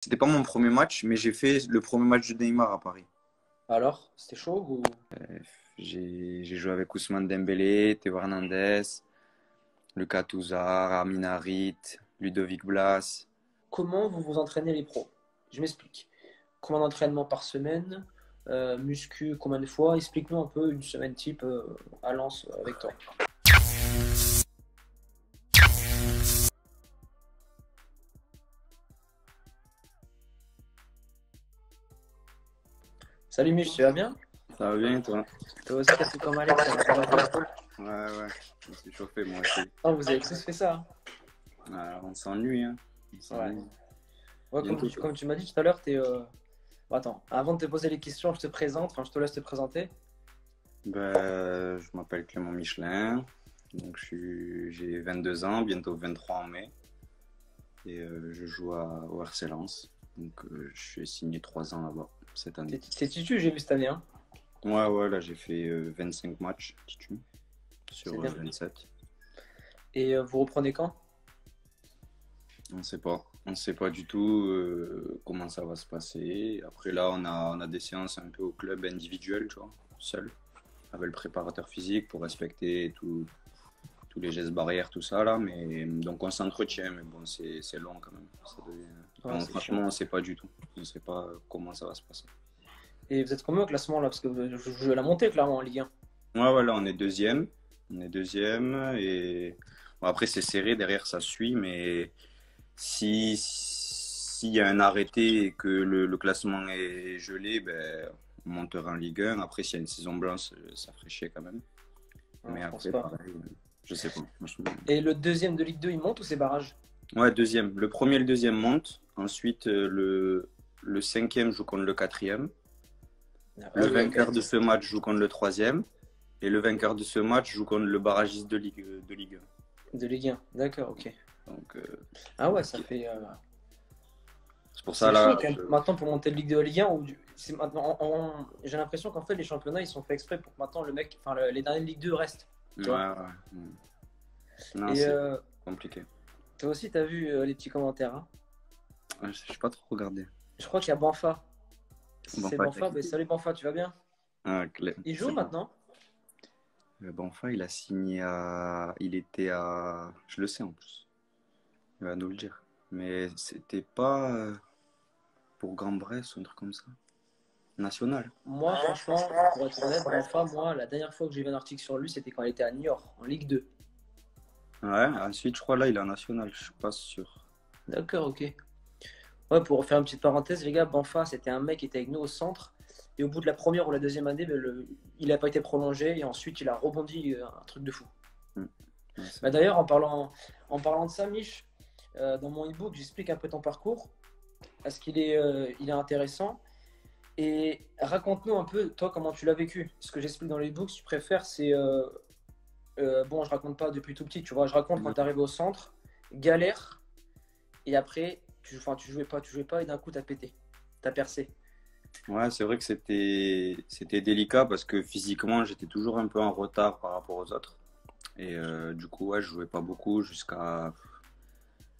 C'était pas mon premier match, mais j'ai fait le premier match de Neymar à Paris. Alors, c'était chaud ou... J'ai joué avec Ousmane Dembélé, Théo Hernandez, Lucas Touzard, Amin Harit, Ludovic Blas. Comment vous vous entraînez les pros? Je m'explique. Combien d'entraînements par semaine? Muscu, combien de fois? Explique-nous un peu une semaine type à Lens avec toi. Salut Mich, tu vas bien? Ça va bien, toi? Toi aussi, t'as fait comme Alex, ça va bien. Ouais, ouais, je me suis chauffé moi aussi. Oh, vous avez tous fait ça, hein? On s'ennuie, hein. On Ouais. s'ennuie. Ouais, Bientôt. comme tu m'as dit tout à l'heure, t'es. Bon, attends, avant de te poser les questions, je te présente, enfin, je te laisse te présenter. Ben, je m'appelle Clément Michelin. Donc, j'ai 22 ans, bientôt 23 en mai. Et je joue au RC Lens. Donc, je suis signé 3 ans là-bas cette année. T'es titu, j'ai vu cette année, hein? Ouais, ouais, là j'ai fait 25 matchs titu, C'est sur bien. 27. Et vous reprenez quand? On sait pas. On sait pas du tout comment ça va se passer. Après là, on a des séances un peu au club individuel, tu vois, seul, avec le préparateur physique pour respecter tous les gestes barrières, tout ça là. Mais donc on s'entretient, mais bon, c'est long quand même. Ça devient... Ouais, c'est Franchement, chiant. on sait pas du tout. On sait pas comment ça va se passer. Et vous êtes combien au classement là? Parce que vous jouez la montée clairement en Ligue 1. Ouais, ouais, là on est deuxième. On est deuxième et bon, après c'est serré, derrière ça suit, mais s'il y a un arrêté et que le classement est gelé, ben, on montera en Ligue 1. Après, s'il y a une saison blanche, ça ferait chier quand même. Non, Mais je pense après, pas. pareil, je sais pas. Franchement. Et le deuxième de Ligue 2, il monte ou c'est barrage? Ouais, deuxième. Le premier et le deuxième montent. Ensuite, le cinquième joue contre le quatrième. Ah Le oui, ok. vainqueur de ce match joue contre le troisième. Et le vainqueur de ce match joue contre le barragiste de Ligue De Ligue 1. D'accord, ok. 1. Donc, Ah ouais, ça compliqué. fait. C'est pour ça, C'est chaud là, quand même. Maintenant pour monter de Ligue 2 à Ligue 1, c'est maintenant, j'ai l'impression qu'en fait les championnats ils sont faits exprès pour que maintenant le mec, enfin les derniers de Ligue 2 restent. ouais, Tu vois? ouais. Non, Et c'est compliqué. toi aussi, t'as vu les petits commentaires, hein? Ouais, je sais pas trop regarder. Je crois qu'il y a Banfa. Bon, C'est pas Banfa. Ben, salut Banfa, tu vas bien? Il joue c'est bon. maintenant? Bonfa, il a signé à. Il était à. Je le sais en plus. Il va nous le dire. Mais c'était pas pour Grand-Bresse ou un truc comme ça. National. Moi, franchement, pour être honnête, Banfa, moi, la dernière fois que j'ai vu un article sur lui, c'était quand il était à Niort, en Ligue 2. Ouais, ensuite, je crois là, il est en national. Je suis pas sûr. D'accord, ok. Ouais, pour faire une petite parenthèse, les gars, Banfa, c'était un mec qui était avec nous au centre. Et au bout de la première ou la deuxième année, ben, il n'a pas été prolongé. Et ensuite, il a rebondi un truc de fou. Hmm. Ouais, c'est Bah, vrai. d'ailleurs, en parlant de ça, Mich, dans mon e-book, j'explique un peu ton parcours. Parce il est intéressant. Et raconte-nous un peu, toi, comment tu l'as vécu. Ce que j'explique dans l'e-book, si tu préfères, c'est. Bon, je raconte pas depuis tout petit, tu vois. Je raconte quand Ouais, tu arrives au centre, galère. Et après, enfin, tu jouais pas et d'un coup, t'as pété. T'as percé. ouais, c'est vrai que c'était délicat parce que physiquement, j'étais toujours un peu en retard par rapport aux autres. Et du coup, ouais, je jouais pas beaucoup jusqu'à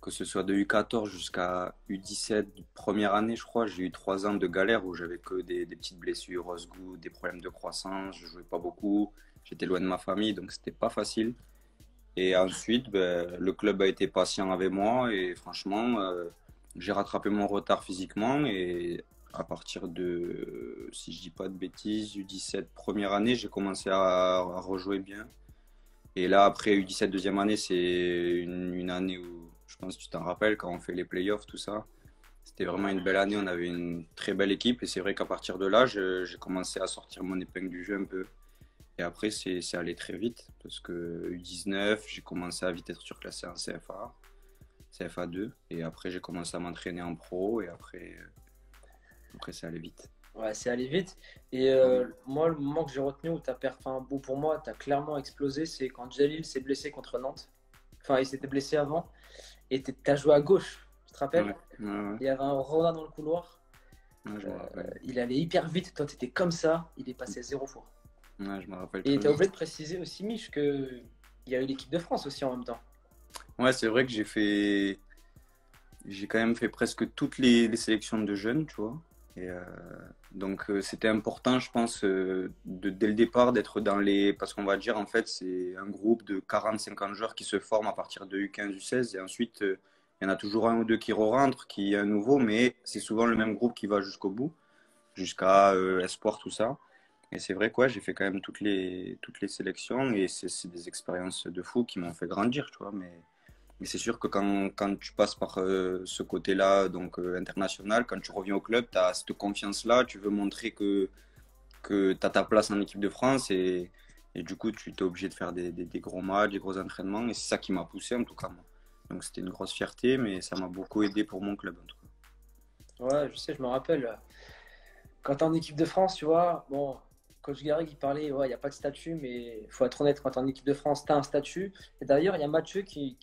que ce soit de U14 jusqu'à U17, première année, je crois, j'ai eu 3 ans de galère où j'avais que des petites blessures, os-goût, des problèmes de croissance, je jouais pas beaucoup, j'étais loin de ma famille, donc c'était pas facile. Et ensuite, ben, le club a été patient avec moi et franchement, j'ai rattrapé mon retard physiquement et à partir de, si je dis pas de bêtises, U17 première année, j'ai commencé à rejouer bien. Et là, après U17 deuxième année, c'est une année où, je pense que tu t'en rappelles, quand on fait les playoffs, tout ça. C'était vraiment une belle année, on avait une très belle équipe. Et c'est vrai qu'à partir de là, j'ai commencé à sortir mon épingle du jeu un peu. Et après, c'est allé très vite, parce que U19, j'ai commencé à vite être surclassé en CFA, CFA2. Et après, j'ai commencé à m'entraîner en pro, et après c'est allé vite. Ouais, c'est allé vite. Et moi, le moment que j'ai retenu où enfin, où pour moi, tu as clairement explosé, c'est quand Jalil s'est blessé contre Nantes. Enfin, il s'était blessé avant. Et tu as joué à gauche, tu te Ouais, rappelles? ouais, ouais, Il y avait un Roda dans le couloir. ouais, je me rappelle. Il allait hyper vite. Toi, tu étais comme ça. Il est passé zéro fois. Ouais, je me rappelle Et très tu as bien. oublié de préciser aussi, Mich, qu'il y a eu l'équipe de France aussi en même temps. Ouais, c'est vrai que j'ai quand même fait presque toutes les sélections de jeunes, tu vois. Et donc c'était important, je pense, dès le départ d'être dans les... Parce qu'on va dire, en fait, c'est un groupe de 40-50 joueurs qui se forment à partir de U15, U16. Et ensuite, il y en a toujours un ou deux qui re-rentrent, qui est un nouveau, mais c'est souvent le même groupe qui va jusqu'au bout, jusqu'à Espoir, tout ça. Et c'est vrai quoi, j'ai fait quand même toutes les sélections et c'est des expériences de fou qui m'ont fait grandir, tu vois. Mais c'est sûr que quand tu passes par ce côté-là, donc international, quand tu reviens au club, tu as cette confiance-là, tu veux montrer que tu as ta place en équipe de France et du coup, tu es obligé de faire des gros matchs, des gros entraînements et c'est ça qui m'a poussé en tout cas, moi. Donc c'était une grosse fierté, mais ça m'a beaucoup aidé pour mon club en tout Ouais, je sais, je me rappelle. Quand tu es en équipe de France, tu vois, bon, coach Garrig, il parlait, ouais, il n'y a pas de statut, mais il faut être honnête, quand tu es en équipe de France, tu as un statut. Et d'ailleurs, il y a Mathieu qui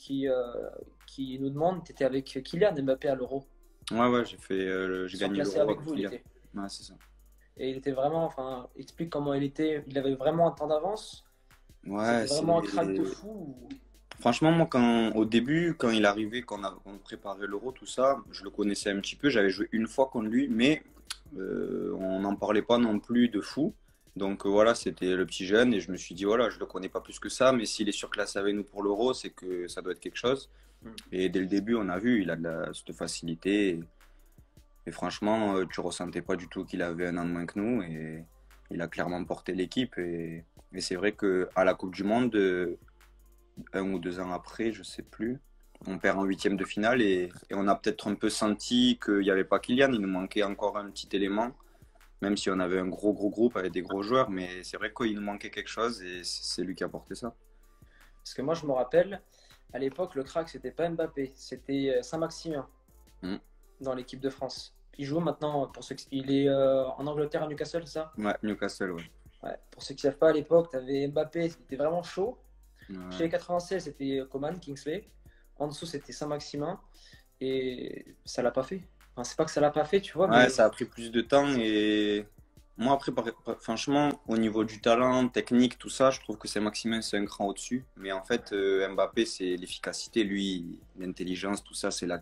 nous demande, tu étais avec Kylian Mbappé à l'Euro. cas. Ouais, ouais, j'ai Ils sont gagné classés l'Euro avec avec vous, il Kylian. était. Ouais, c'est ça. Et il était vraiment, enfin, explique comment il était. Il avait vraiment un temps d'avance. Ouais, C'était vraiment un crack de fou. Franchement, moi, au début, quand il arrivait, quand on préparait l'Euro, tout ça, je le connaissais un petit peu. J'avais joué une fois contre lui, mais on n'en parlait pas non plus de fou. Donc voilà, c'était le petit jeune et je me suis dit, voilà, je le connais pas plus que ça, mais s'il est surclassé avec nous pour l'Euro, c'est que ça doit être quelque chose. Mm. Et dès le début, on a vu, il a cette facilité. Et franchement, tu ressentais pas du tout qu'il avait un an de moins que nous. Et il a clairement porté l'équipe. Et c'est vrai qu'à la Coupe du Monde, 1 ou 2 ans après, je sais plus. On perd en huitième de finale et on a peut-être un peu senti qu'il n'y avait pas Kylian, il nous manquait encore un petit élément, même si on avait un gros gros groupe avec des gros joueurs, mais c'est vrai qu'il nous manquait quelque chose et c'est lui qui a porté ça. Parce que moi, je me rappelle, à l'époque, le crack, c'était pas Mbappé, c'était Saint-Maximin Mm. dans l'équipe de France. Il joue maintenant, il est en Angleterre à Newcastle, c'est ça? Ouais, Newcastle, ouais. Ouais. Pour ceux qui ne savent pas, à l'époque, tu avais Mbappé, c'était vraiment chaud. Chez Ouais, les 96, c'était Coman, Kingsley. En dessous, c'était Saint-Maximin. Et ça l'a pas fait. Enfin, c'est pas que ça l'a pas fait, tu vois, ouais, mais ça a pris plus de temps et moi après, franchement, au niveau du talent, technique, tout ça, je trouve que c'est Maximin, c'est un cran au-dessus. Mais en fait, Mbappé, c'est l'efficacité, lui, l'intelligence, tout ça, c'est là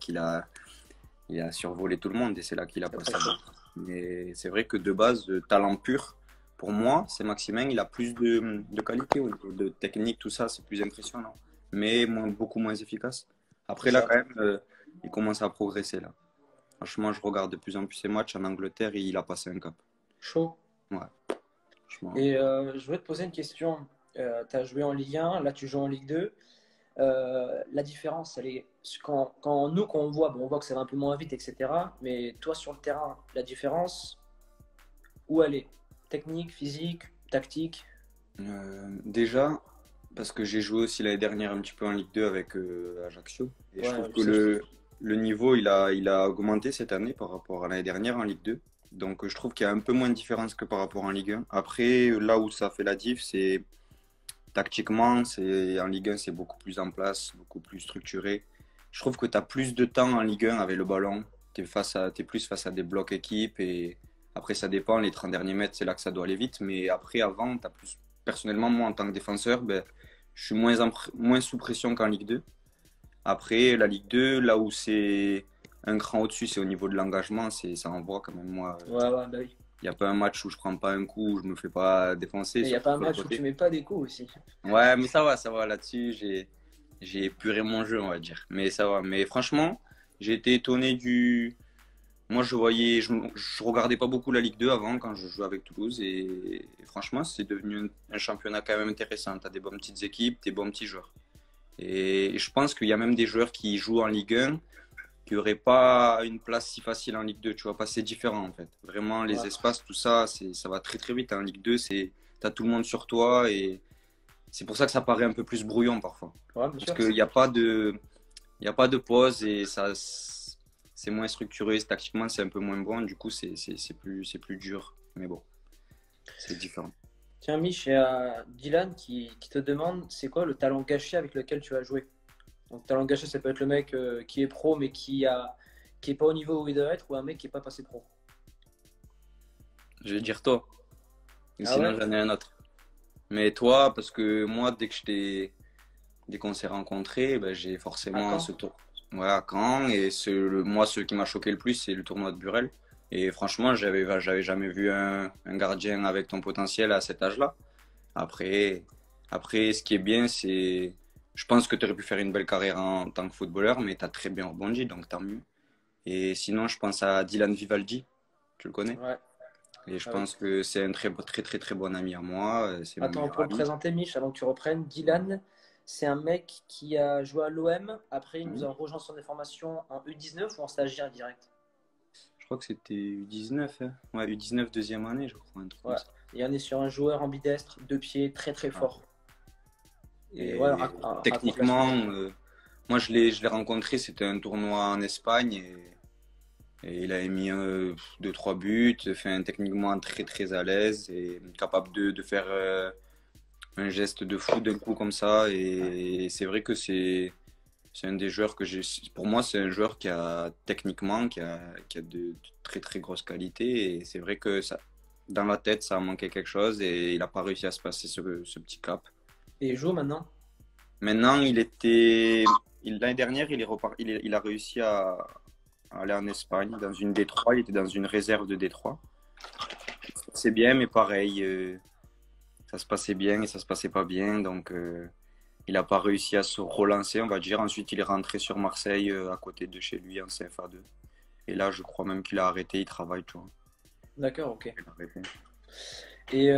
il a survolé tout le monde et c'est là qu'il a très très passé. chaud. Mais c'est vrai que de base, de talent pur, pour moi, c'est Maximin, il a plus de qualité au niveau de technique, tout ça, c'est plus impressionnant. Mais beaucoup moins efficace. C'est Après, là, ça. quand même, il commence à progresser, là. Franchement, je regarde de plus en plus ses matchs en Angleterre et il a passé un cap. Chaud. Ouais, franchement. Et je voulais te poser une question. Tu as joué en Ligue 1, là tu joues en Ligue 2. La différence, elle est quand on voit, bon, on voit que ça va un peu moins vite, etc. Mais toi sur le terrain, la différence, où elle est? Technique, physique, tactique? Déjà, parce que j'ai joué aussi l'année dernière un petit peu en Ligue 2 avec Ajaccio. Et je Ouais, trouve je que sais, je sais. le niveau, il a augmenté cette année par rapport à l'année dernière en Ligue 2. Donc je trouve qu'il y a un peu moins de différence que par rapport en Ligue 1. Après, là où ça fait la diff, c'est tactiquement, en Ligue 1, c'est beaucoup plus en place, beaucoup plus structuré. Je trouve que tu as plus de temps en Ligue 1 avec le ballon. T'es plus face à des blocs équipes et après, ça dépend. Les 30 derniers mètres, c'est là que ça doit aller vite. Mais après, avant, t'as plus. Personnellement, moi, en tant que défenseur, ben, je suis moins sous pression qu'en Ligue 2. Après, la Ligue 2, là où c'est un cran au-dessus, c'est au niveau de l'engagement. Ça envoie quand même, moi. Ouais, ouais, bah oui. Il n'y a pas un match où je prends pas un coup, où je me fais pas défoncer, Et il n'y a surtout pas un sur le match où tu côté. mets pas des coups aussi. Ouais, mais ça va là-dessus. J'ai épuré mon jeu, on va dire. Mais ça va. Mais franchement, j'ai été étonné du. Moi, je regardais pas beaucoup la Ligue 2 avant quand je jouais avec Toulouse et franchement, c'est devenu un championnat quand même intéressant. T'as des bonnes petites équipes, des bons petits joueurs. Et je pense qu'il y a même des joueurs qui jouent en Ligue 1 qui n'auraient pas une place si facile en Ligue 2. Tu vois, pas c'est différent en fait. Vraiment, les Ouais, espaces, tout ça, ça va très très vite. En Ligue 2, t'as tout le monde sur toi et c'est pour ça que ça paraît un peu plus brouillon parfois. ouais, bien Parce sûr. qu'il n'y a pas de pause et ça, c'est moins structuré. Tactiquement, c'est un peu moins bon. Du coup, c'est plus dur. Mais bon, c'est différent. Tiens, Mich, il y a Dylan qui te demande c'est quoi le talent gâché avec lequel tu as joué? Donc, talent gâché, ça peut être le mec qui est pro mais qui est pas au niveau où il doit être ou un mec qui est pas passé pro. Je vais dire toi. Et Ah sinon, ouais? j'en ai un autre. Mais toi, parce que moi, dès qu'on s'est rencontrés, ben, j'ai À forcément quand? ce tour. ouais, à Caen. Et moi, ce qui m'a choqué le plus, c'est le tournoi de Burel. Et franchement, j'avais jamais vu un gardien avec ton potentiel à cet âge-là. Après, après, ce qui est bien, c'est, je pense que tu aurais pu faire une belle carrière en tant que footballeur, mais tu as très bien rebondi, donc tant mieux. Et sinon, je pense à Dylan Vivaldi, tu le connais? Ouais, Et je ah oui. pense que c'est un très bon ami à moi, c'est mon Attends, meilleur pour le ami. présenter, Mich, avant que tu reprennes, Dylan, c'est un mec qui a joué à l'OM. Après, il nous Mhm. a rejoint sur des formations en U19 ou en stagiaire direct. Je crois que c'était U19, hein. Ouais, U19 deuxième année, je crois, un truc comme Ouais. ça. Et on est sur un joueur ambidestre, deux pieds, très très Ah. fort. Et ouais, Et raconte la suite. techniquement, moi je l'ai rencontré, c'était un tournoi en Espagne et il avait mis deux, trois buts, enfin, techniquement très à l'aise et capable de faire un geste de fou d'un coup comme ça. Et c'est vrai que c'est un des joueurs que j'ai. Pour moi, c'est un joueur qui a techniquement, qui a de très grosses qualités. Et c'est vrai que ça, dans la tête, ça a manqué quelque chose et il n'a pas réussi à se passer ce petit cap. Et il joue maintenant. Maintenant, l'année dernière, il a réussi à aller en Espagne, dans une D3. Il était dans une réserve de D3. C'est bien, mais pareil, ça se passait bien et ça se passait pas bien. Donc, il n'a pas réussi à se relancer, on va dire. Ensuite, il est rentré sur Marseille, à côté de chez lui, en CFA2. Et là, je crois même qu'il a arrêté, il travaille, tu vois. D'accord, ok. Il a arrêté. Et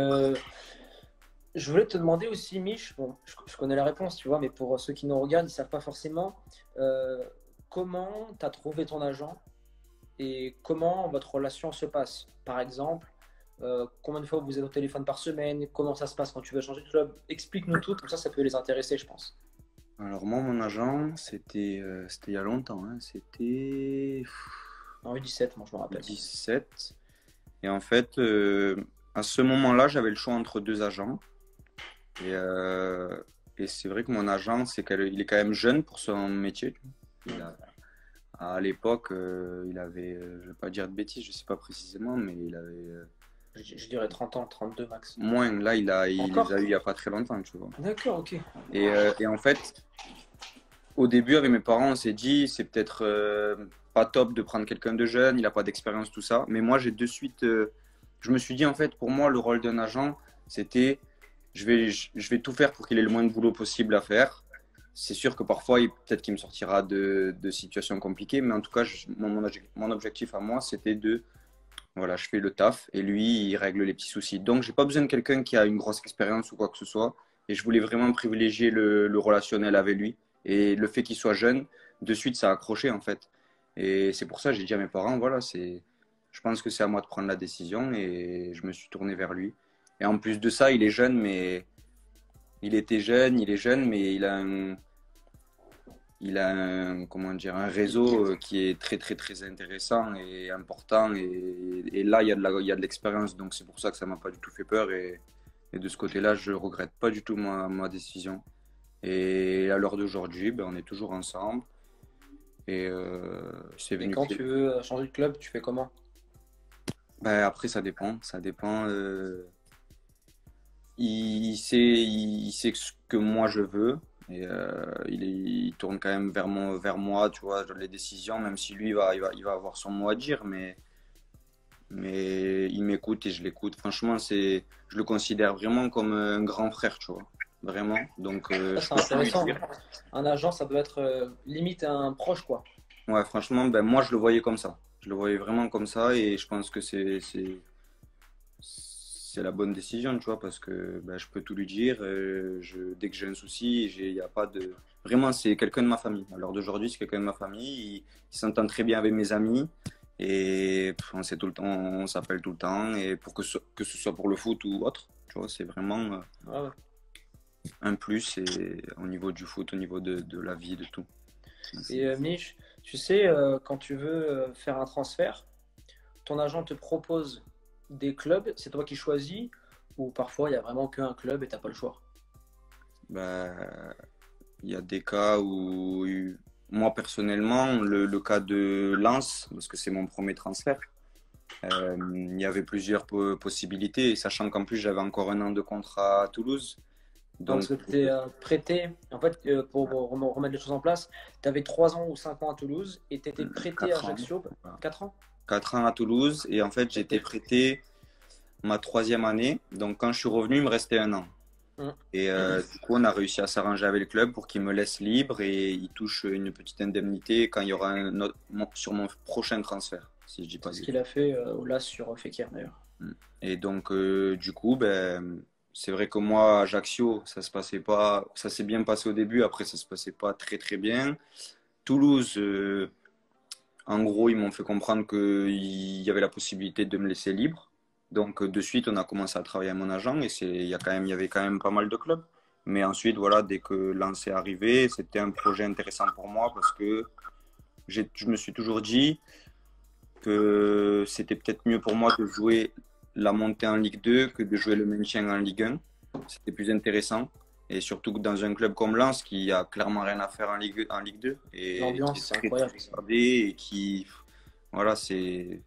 je voulais te demander aussi, Mich, bon, je connais la réponse, tu vois, mais pour ceux qui nous regardent, ils ne savent pas forcément euh, comment tu as trouvé ton agent et comment votre relation se passe. Par exemple, combien de fois vous êtes au téléphone par semaine, comment ça se passe quand tu veux changer de club. Explique-nous tout, comme ça peut les intéresser, je pense. Alors, moi, mon agent, c'était il y a longtemps, hein. C'était En U17, moi je me rappelle. 17. Et en fait, à ce moment-là, j'avais le choix entre deux agents. Et, euh, et c'est vrai que mon agent, il est quand même jeune pour son métier. Il a- à l'époque, il avait, je vais pas dire de bêtises, je sais pas précisément, mais il avait Je dirais 30 ans, 32 max. moins. Là, il les Encore? a eu il y a pas très longtemps, tu vois. D'accord, ok. Et en fait, au début, avec mes parents, on s'est dit, c'est peut-être pas top de prendre quelqu'un de jeune, il n'a pas d'expérience, tout ça. Mais moi, j'ai de suite, je me suis dit, en fait, pour moi, le rôle d'un agent, c'était, je vais tout faire pour qu'il ait le moins de boulot possible à faire. C'est sûr que parfois, peut-être qu'il me sortira de situations compliquées, mais en tout cas, mon objectif à moi, c'était de, voilà, je fais le taf et lui, il règle les petits soucis. Donc, j'ai pas besoin de quelqu'un qui a une grosse expérience ou quoi que ce soit. Et je voulais vraiment privilégier le relationnel avec lui. Et le fait qu'il soit jeune, de suite, ça a accroché en fait. Et c'est pour ça que j'ai dit à mes parents, voilà, je pense que c'est à moi de prendre la décision et je me suis tourné vers lui. Et en plus de ça, il est jeune, mais il est jeune, mais comment dire, un réseau qui est très intéressant et important. Et là, il y a de l'expérience, donc c'est pour ça que ça m'a pas du tout fait peur. Et de ce côté-là, je regrette pas du tout ma décision. Et à l'heure d'aujourd'hui, ben, on est toujours ensemble. Et c'est Et venu. quand tu veux changer de club, tu fais comment? Ben, après, ça dépend. Ça dépend. Il sait ce que moi je veux. Et il tourne quand même vers moi, tu vois, dans les décisions, même si lui il va avoir son mot à dire, mais il m'écoute et je l'écoute. Franchement, je le considère vraiment comme un grand frère, tu vois, vraiment. Donc, Ça, je c'est peux tout lui intéressant. dire. Un agent, ça doit être limite un proche, quoi. Ouais, franchement, ben, moi, je le voyais comme ça. Je le voyais vraiment comme ça et je pense que c'est la bonne décision, tu vois, parce que ben, je peux tout lui dire. Dès que j'ai un souci, il y a pas de. Vraiment, c'est quelqu'un de ma famille. À l'heure d'aujourd'hui, c'est quelqu'un de ma famille. Il s'entend très bien avec mes amis et on sait tout le temps, on s'appelle tout le temps. Et pour que ce soit pour le foot ou autre, tu vois, c'est vraiment Ouais, ouais. un plus et, au niveau du foot, au niveau de la vie, de tout. Et Mich, tu sais, quand tu veux faire un transfert, ton agent te propose des clubs, c'est toi qui choisis, ou parfois il n'y a vraiment qu'un club et t'as pas le choix. Ben, il y a des cas où, moi personnellement, le cas de Lens, parce que c'est mon premier transfert, il y avait plusieurs possibilités, sachant qu'en plus j'avais encore un an de contrat à Toulouse. Non, parce Donc, que tu étais prêté, en fait, pour remettre les choses en place, tu avais 3 ans ou 5 ans à Toulouse et tu étais prêté à 4 ans. Ajaccio. Voilà. 4 ans? 4 ans à Toulouse. Et en fait, j'étais Ok. prêté ma troisième année. Donc, quand je suis revenu, il me restait un an. Hum. Et du coup, on a réussi à s'arranger avec le club pour qu'il me laisse libre et il touche une petite indemnité quand il y aura sur mon prochain transfert, si je dis pas C'est de ce qu'il bêtises. a fait au LAS sur Fekir d'ailleurs. Mm. Et donc, du coup, ben, c'est vrai que moi, à Ajaccio, ça se passait pas, ça s'est bien passé au début, après, ça se passait pas très très bien. Toulouse, en gros, ils m'ont fait comprendre qu'il y avait la possibilité de me laisser libre. Donc, de suite, on a commencé à travailler à mon agent et il y avait quand même pas mal de clubs. Mais ensuite, voilà, dès que Lens est arrivé, c'était un projet intéressant pour moi parce que je me suis toujours dit que c'était peut-être mieux pour moi de jouer la montée en Ligue 2 que de jouer le maintien en Ligue 1. C'était plus intéressant. Et surtout que dans un club comme Lens qui a clairement rien à faire en Ligue 2 et qui L'ambiance, est c'est très très incroyable. gardé et qui, voilà, c'est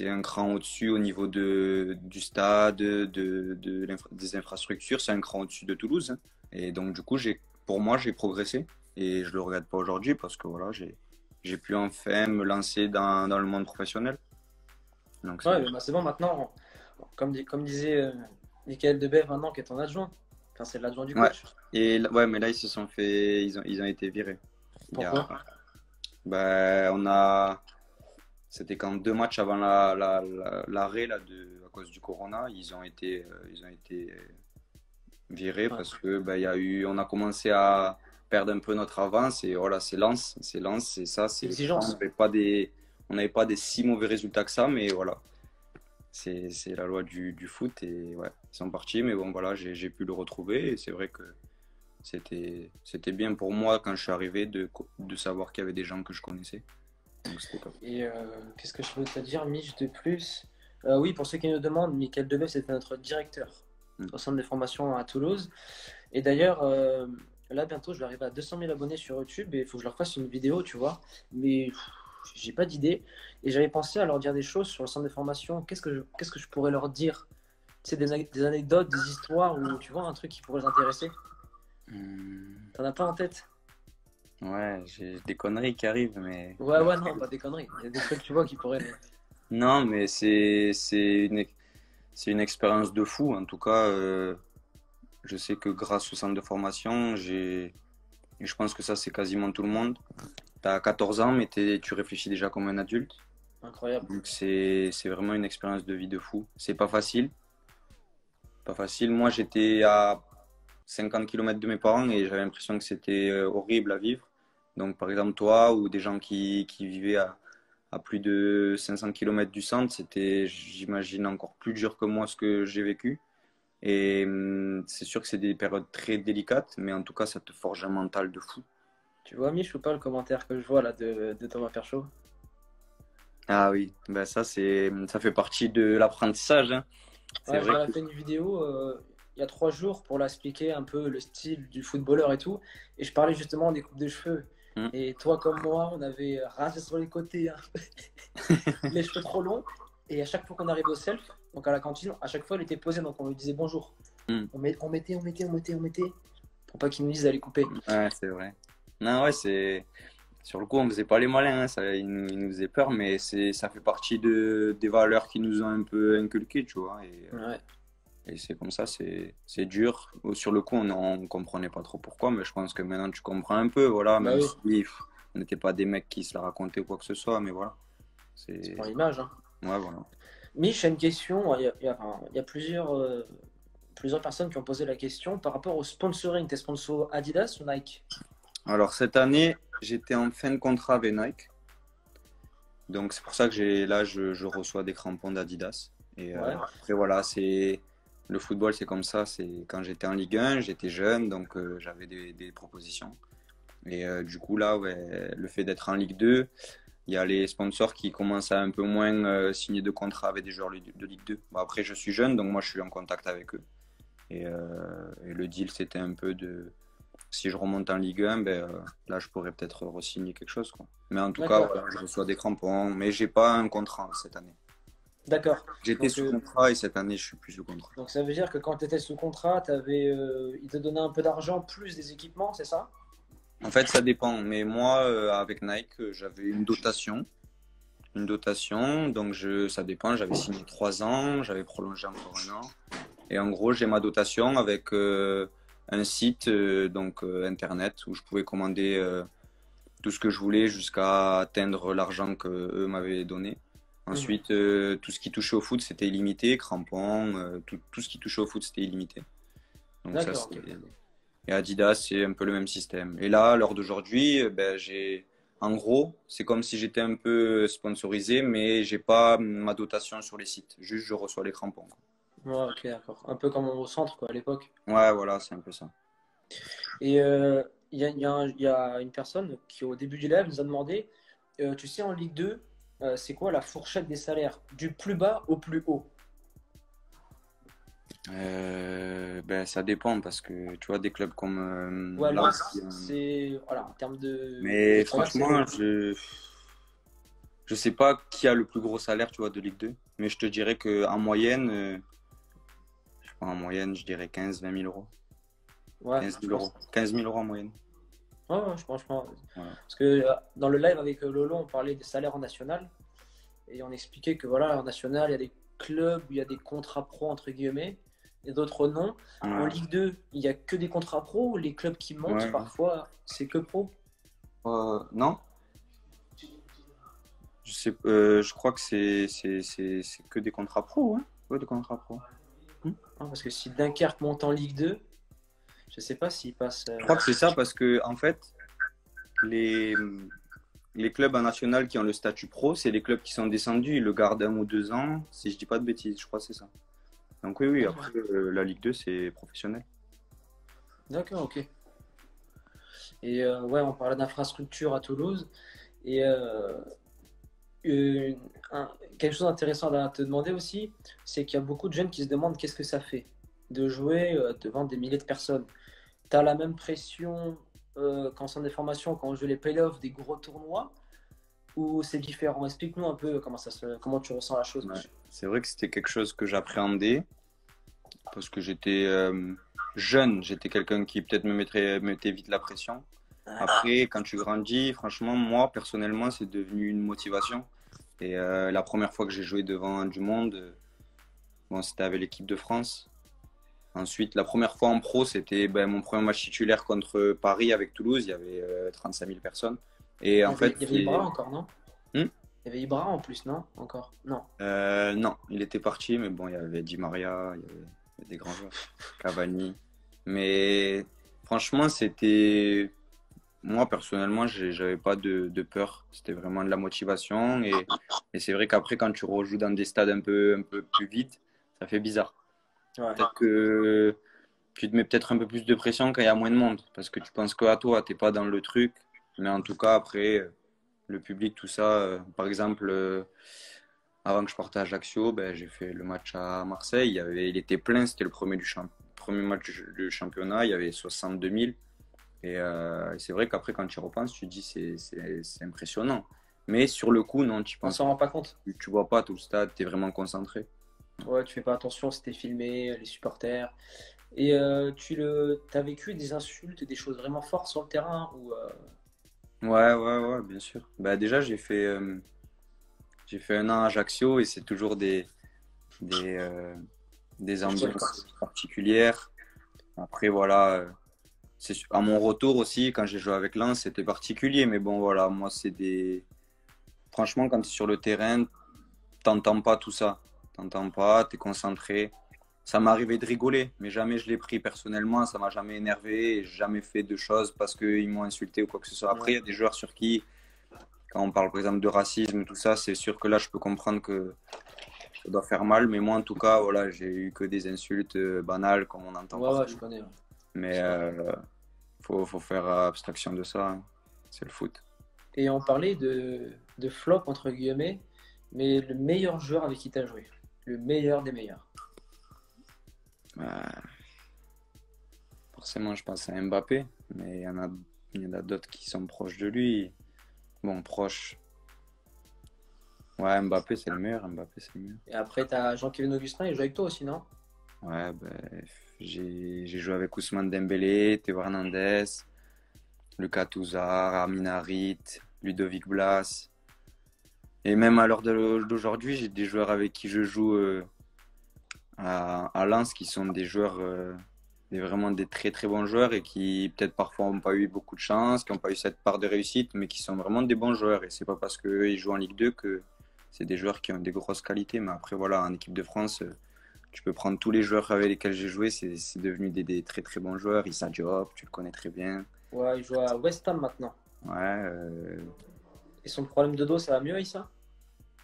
un cran au-dessus au niveau du stade, des infrastructures. C'est un cran au-dessus de Toulouse, hein. Et donc, du coup, pour moi, j'ai progressé. Et je le regrette pas aujourd'hui parce que voilà, j'ai pu enfin me lancer dans le monde professionnel. Donc, c'est Ouais, bien. mais bah, c'est bon maintenant, comme disait Michael Debève maintenant, qui est ton adjoint. Enfin, c'est l'adjoint du Ouais. coach. Ouais, mais là, ils ont été virés. Il y a, Pourquoi? ben, c'était quand 2 matchs avant l'arrêt là à cause du corona, ils ont été virés Ouais. parce que ben, on a commencé à perdre un peu notre avance et voilà, c'est Lens, c'est ça, Exigence. on n'avait pas des si mauvais résultats que ça, mais voilà, c'est la loi du foot et ouais, ils sont partis, mais bon voilà, j'ai pu le retrouver et c'est vrai que c'était bien pour moi quand je suis arrivé de savoir qu'il y avait des gens que je connaissais, donc c'était top. Et qu'est-ce que je peux te dire, Mich, de plus? Oui, pour ceux qui nous demandent, Michael Debève, c'était notre directeur Mm. au centre de formation à Toulouse. Et d'ailleurs, là, bientôt, je vais arriver à 200 000 abonnés sur YouTube et il faut que je leur fasse une vidéo, tu vois. Mais j'ai pas d'idée. Et j'avais pensé à leur dire des choses sur le centre de formation. Qu'est-ce que je pourrais leur dire? C'est des anecdotes, des histoires ou tu vois, un truc qui pourrait les intéresser. Hmm. T'en as pas en tête? Ouais, j'ai des conneries qui arrivent, mais Ouais, ouais, non, pas des conneries. Il y a des trucs, tu vois, qui pourraient. non, mais c'est une expérience de fou. En tout cas, je sais que grâce au centre de formation, et je pense que ça, c'est quasiment tout le monde. Tu as 14 ans, mais tu réfléchis déjà comme un adulte. Incroyable. Donc, c'est vraiment une expérience de vie de fou. C'est pas facile. Pas facile. Moi, j'étais à 50 km de mes parents et j'avais l'impression que c'était horrible à vivre. Donc, par exemple, toi ou des gens qui vivaient à plus de 500 km du centre, c'était, j'imagine, encore plus dur que moi ce que j'ai vécu. Et c'est sûr que c'est des périodes très délicates, mais en tout cas, ça te forge un mental de fou. Tu vois, Mich, ou pas le commentaire que je vois là de Thomas Perchaud? Ah oui, ben ça fait partie de l'apprentissage, hein. C'est Ouais, je vrai leur ai que fait une vidéo il y a 3 jours pour leur expliquer un peu le style du footballeur et tout. Et je parlais justement des coupes de cheveux. hmm, Et toi comme moi, on avait rasé sur les côtés, hein, les cheveux trop longs. Et à chaque fois qu'on arrivait au self, donc à la cantine, à chaque fois il était posé, donc on lui disait bonjour. hmm. On mettait, pour pas qu'il nous dise d'aller couper. Ouais, c'est vrai. Non, ouais, sur le coup, on faisait pas les malins, hein, il nous faisait peur, mais ça fait partie des valeurs qui nous ont un peu inculquées, tu vois. Ouais, Et c'est comme ça, c'est dur. Sur le coup, on comprenait pas trop pourquoi, mais je pense que maintenant tu comprends un peu, voilà, bah même oui, si on n'était pas des mecs qui se la racontaient ou quoi que ce soit, mais voilà. c'est C'est, pour l'image, hein. ouais, voilà. Mich, j'ai une question. Il y a plusieurs personnes qui ont posé la question par rapport au sponsoring. T'es sponsor Adidas ou Nike? Alors, cette année, j'étais en fin de contrat avec Nike. Donc, c'est pour ça que je reçois des crampons d'Adidas. Et Ouais. après, voilà, le football, c'est comme ça. C'est quand j'étais en Ligue 1, j'étais jeune, donc j'avais des propositions. Et du coup, là, ouais, le fait d'être en Ligue 2, il y a les sponsors qui commencent à un peu moins signer de contrats avec des joueurs de Ligue 2. Bon, après, je suis jeune, donc moi, je suis en contact avec eux. Et le deal, c'était un peu de si je remonte en Ligue 1, ben, là, je pourrais peut-être re-signer quelque chose, quoi. Mais en tout cas, D'accord. voilà, je reçois des crampons, mais j'ai pas un contrat cette année. D'accord. J'étais Donc, sous contrat et cette année, je suis plus sous contrat. donc ça veut dire que quand tu étais sous contrat, ils te donnaient un peu d'argent plus des équipements, c'est ça? En fait, ça dépend. Mais moi, avec Nike, j'avais une dotation. Une dotation, donc ça dépend. J'avais signé 3 ans, j'avais prolongé encore un an. Et en gros, j'ai ma dotation avec un site internet où je pouvais commander tout ce que je voulais jusqu'à atteindre l'argent que eux m'avaient donné. Mhm. Ensuite, tout ce qui touchait au foot, c'était illimité, crampons, tout ce qui touchait au foot, c'était illimité. Donc ça, D'accord, c'est... ok. Et Adidas, c'est un peu le même système. Et là, à l'heure d'aujourd'hui, en gros, c'est comme si j'étais un peu sponsorisé, mais j'ai pas ma dotation sur les sites. Juste, je reçois les crampons, quoi. Ouais, ok, d'accord. Un peu comme au centre, quoi, à l'époque. Ouais, voilà, c'est un peu ça. Et il y a une personne qui, au début du live, nous a demandé, tu sais, en Ligue 2, c'est quoi la fourchette des salaires, du plus bas au plus haut? Ça dépend parce que tu vois, des clubs comme Ouais, Lens, Lens, c'est, voilà, en termes de mais salaire, c'est franchement, haut. je sais pas qui a le plus gros salaire, tu vois, de Ligue 2, mais je te dirais que en moyenne, je sais pas, en moyenne, je dirais 15-20 000 euros. Ouais, 15 je 000 pense. euros. 15 000 euros en moyenne. Ouais, ouais, je pense. Voilà. Parce que dans le live avec Lolo, on parlait des salaires en national et on expliquait que voilà, en national, il y a des clubs où il y a des contrats pro entre guillemets et d'autres non. En Ouais, Ligue 2, il y a que des contrats pro ou les clubs qui montent ouais. parfois, c'est que pro. Non, je crois que c'est que des contrats pro, hein. Ouais, des contrats pro. Hein, parce que si Dunkerque monte en Ligue 2, je sais pas s'il passe. Je crois que c'est ça parce que en fait, les, les clubs en national qui ont le statut pro, c'est les clubs qui sont descendus, ils le gardent 1 ou 2 ans, si je dis pas de bêtises, je crois que c'est ça. Donc oui, oui, après, la Ligue 2, c'est professionnel. D'accord, ok. Et ouais, on parlait d'infrastructure à Toulouse. Et une- quelque chose d'intéressant à te demander aussi, c'est qu'il y a beaucoup de jeunes qui se demandent qu'est-ce que ça fait de jouer devant des milliers de personnes. Tu as la même pression quand c'est des formations, quand on joue les playoffs, des gros tournois, ou c'est différent? Explique-nous un peu comment tu ressens la chose. Ouais. C'est vrai que c'était quelque chose que j'appréhendais parce que j'étais jeune, j'étais quelqu'un qui peut-être mettait vite la pression. Après, quand tu grandis, franchement, moi, personnellement, c'est devenu une motivation. Et la première fois que j'ai joué devant du monde, bon, c'était avec l'équipe de France. Ensuite, la première fois en pro, c'était mon premier match titulaire contre Paris avec Toulouse. Il y avait 35 000 personnes. Et en fait, Il y avait Ibra encore, non? Hmm. Il y avait Ibra en plus, non? Encore? Non. Non, il était parti, mais bon, il y avait Di Maria, il y avait des grands joueurs, Cavani. Mais franchement, moi, personnellement, j'avais pas de peur. C'était vraiment de la motivation. Et c'est vrai qu'après, quand tu rejoues dans des stades un peu plus vides, ça fait bizarre. Ouais. Peut-être que tu te mets peut-être un peu plus de pression quand il y a moins de monde. Parce que tu penses que à toi, t'es pas dans le truc. Mais en tout cas, après, le public, tout ça. Par exemple, avant que je parte à Ajaccio, j'ai fait le match à Marseille. Il était plein. C'était le premier match du championnat. Il y avait 62 000. Et c'est vrai qu'après, quand tu y repenses, tu te dis c'est impressionnant. Mais sur le coup, non, tu On penses s'en pas. rend pas compte. Tu vois pas tout le stade, tu es vraiment concentré. Ouais, tu fais pas attention, c'était filmé, les supporters. Et t'as vécu des insultes, des choses vraiment fortes sur le terrain ou Ouais, ouais, ouais, bien sûr. Déjà, j'ai fait un an à Ajaccio et c'est toujours des, euh, des je tiens le corps. ambiances particulières. Après, voilà, à mon retour aussi, quand j'ai joué avec Lens, c'était particulier. Mais bon, voilà, moi, franchement, quand tu es sur le terrain, t'entends pas tout ça. T'entends pas, t'es concentré. Ça m'est arrivé de rigoler, mais jamais je l'ai pris personnellement. Ça m'a jamais énervé. Et j'ai jamais fait de choses parce qu'ils m'ont insulté ou quoi que ce soit. Après, il Ouais. y a des joueurs sur qui, quand on parle par exemple de racisme, tout ça, c'est sûr que là, je peux comprendre que ça doit faire mal. Mais moi, en tout cas, voilà, j'ai eu que des insultes banales comme on entend Ouais, ouais, je partout. connais. Ouais. Mais C'est vrai. faut faire abstraction de ça, hein. C'est le foot. Et on parlait de flop, entre guillemets, mais le meilleur joueur avec qui tu as joué. Le meilleur des meilleurs. Euh, Forcément, je pense à Mbappé, mais il y en a d'autres qui sont proches de lui. Bon, proches. Ouais, Mbappé, c'est le meilleur. Mbappé, c'est le meilleur. Et après, tu as Jean-Kévin Augustin, il joue avec toi aussi, non? Ouais, ben, j'ai joué avec Ousmane Dembélé, Théo Hernandez, Lucas Touzard, Amin Harit, Ludovic Blas. Et même à l'heure d'aujourd'hui, j'ai des joueurs avec qui je joue à Lens qui sont des joueurs, vraiment des très très bons joueurs et qui peut-être parfois n'ont pas eu beaucoup de chance, qui n'ont pas eu cette part de réussite, mais qui sont vraiment des bons joueurs. Et c'est pas parce qu'ils jouent en Ligue 2 que c'est des joueurs qui ont des grosses qualités. Mais après, voilà, en équipe de France, tu peux prendre tous les joueurs avec lesquels j'ai joué, c'est devenu des très très bons joueurs. Issa Diop, tu le connais très bien. Ouais, il joue à West Ham maintenant. Ouais, Et son problème de dos, ça va mieux, Issa?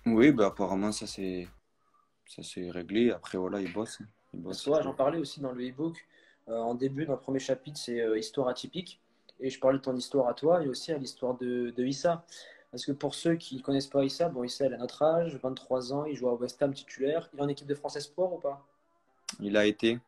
oui, bah apparemment ça c'est réglé. Après voilà, il bosse, hein. Il Parce que bosse. ouais, j'en parlais aussi dans le e-book. En début, dans le premier chapitre, c'est histoire atypique. Et je parlais de ton histoire à toi et aussi à l'histoire de Issa. Parce que pour ceux qui ne connaissent pas Issa, bon, Issa, il a notre âge, 23 ans, il joue à West Ham titulaire. Il est en équipe de France Espoir ou pas? Il a été.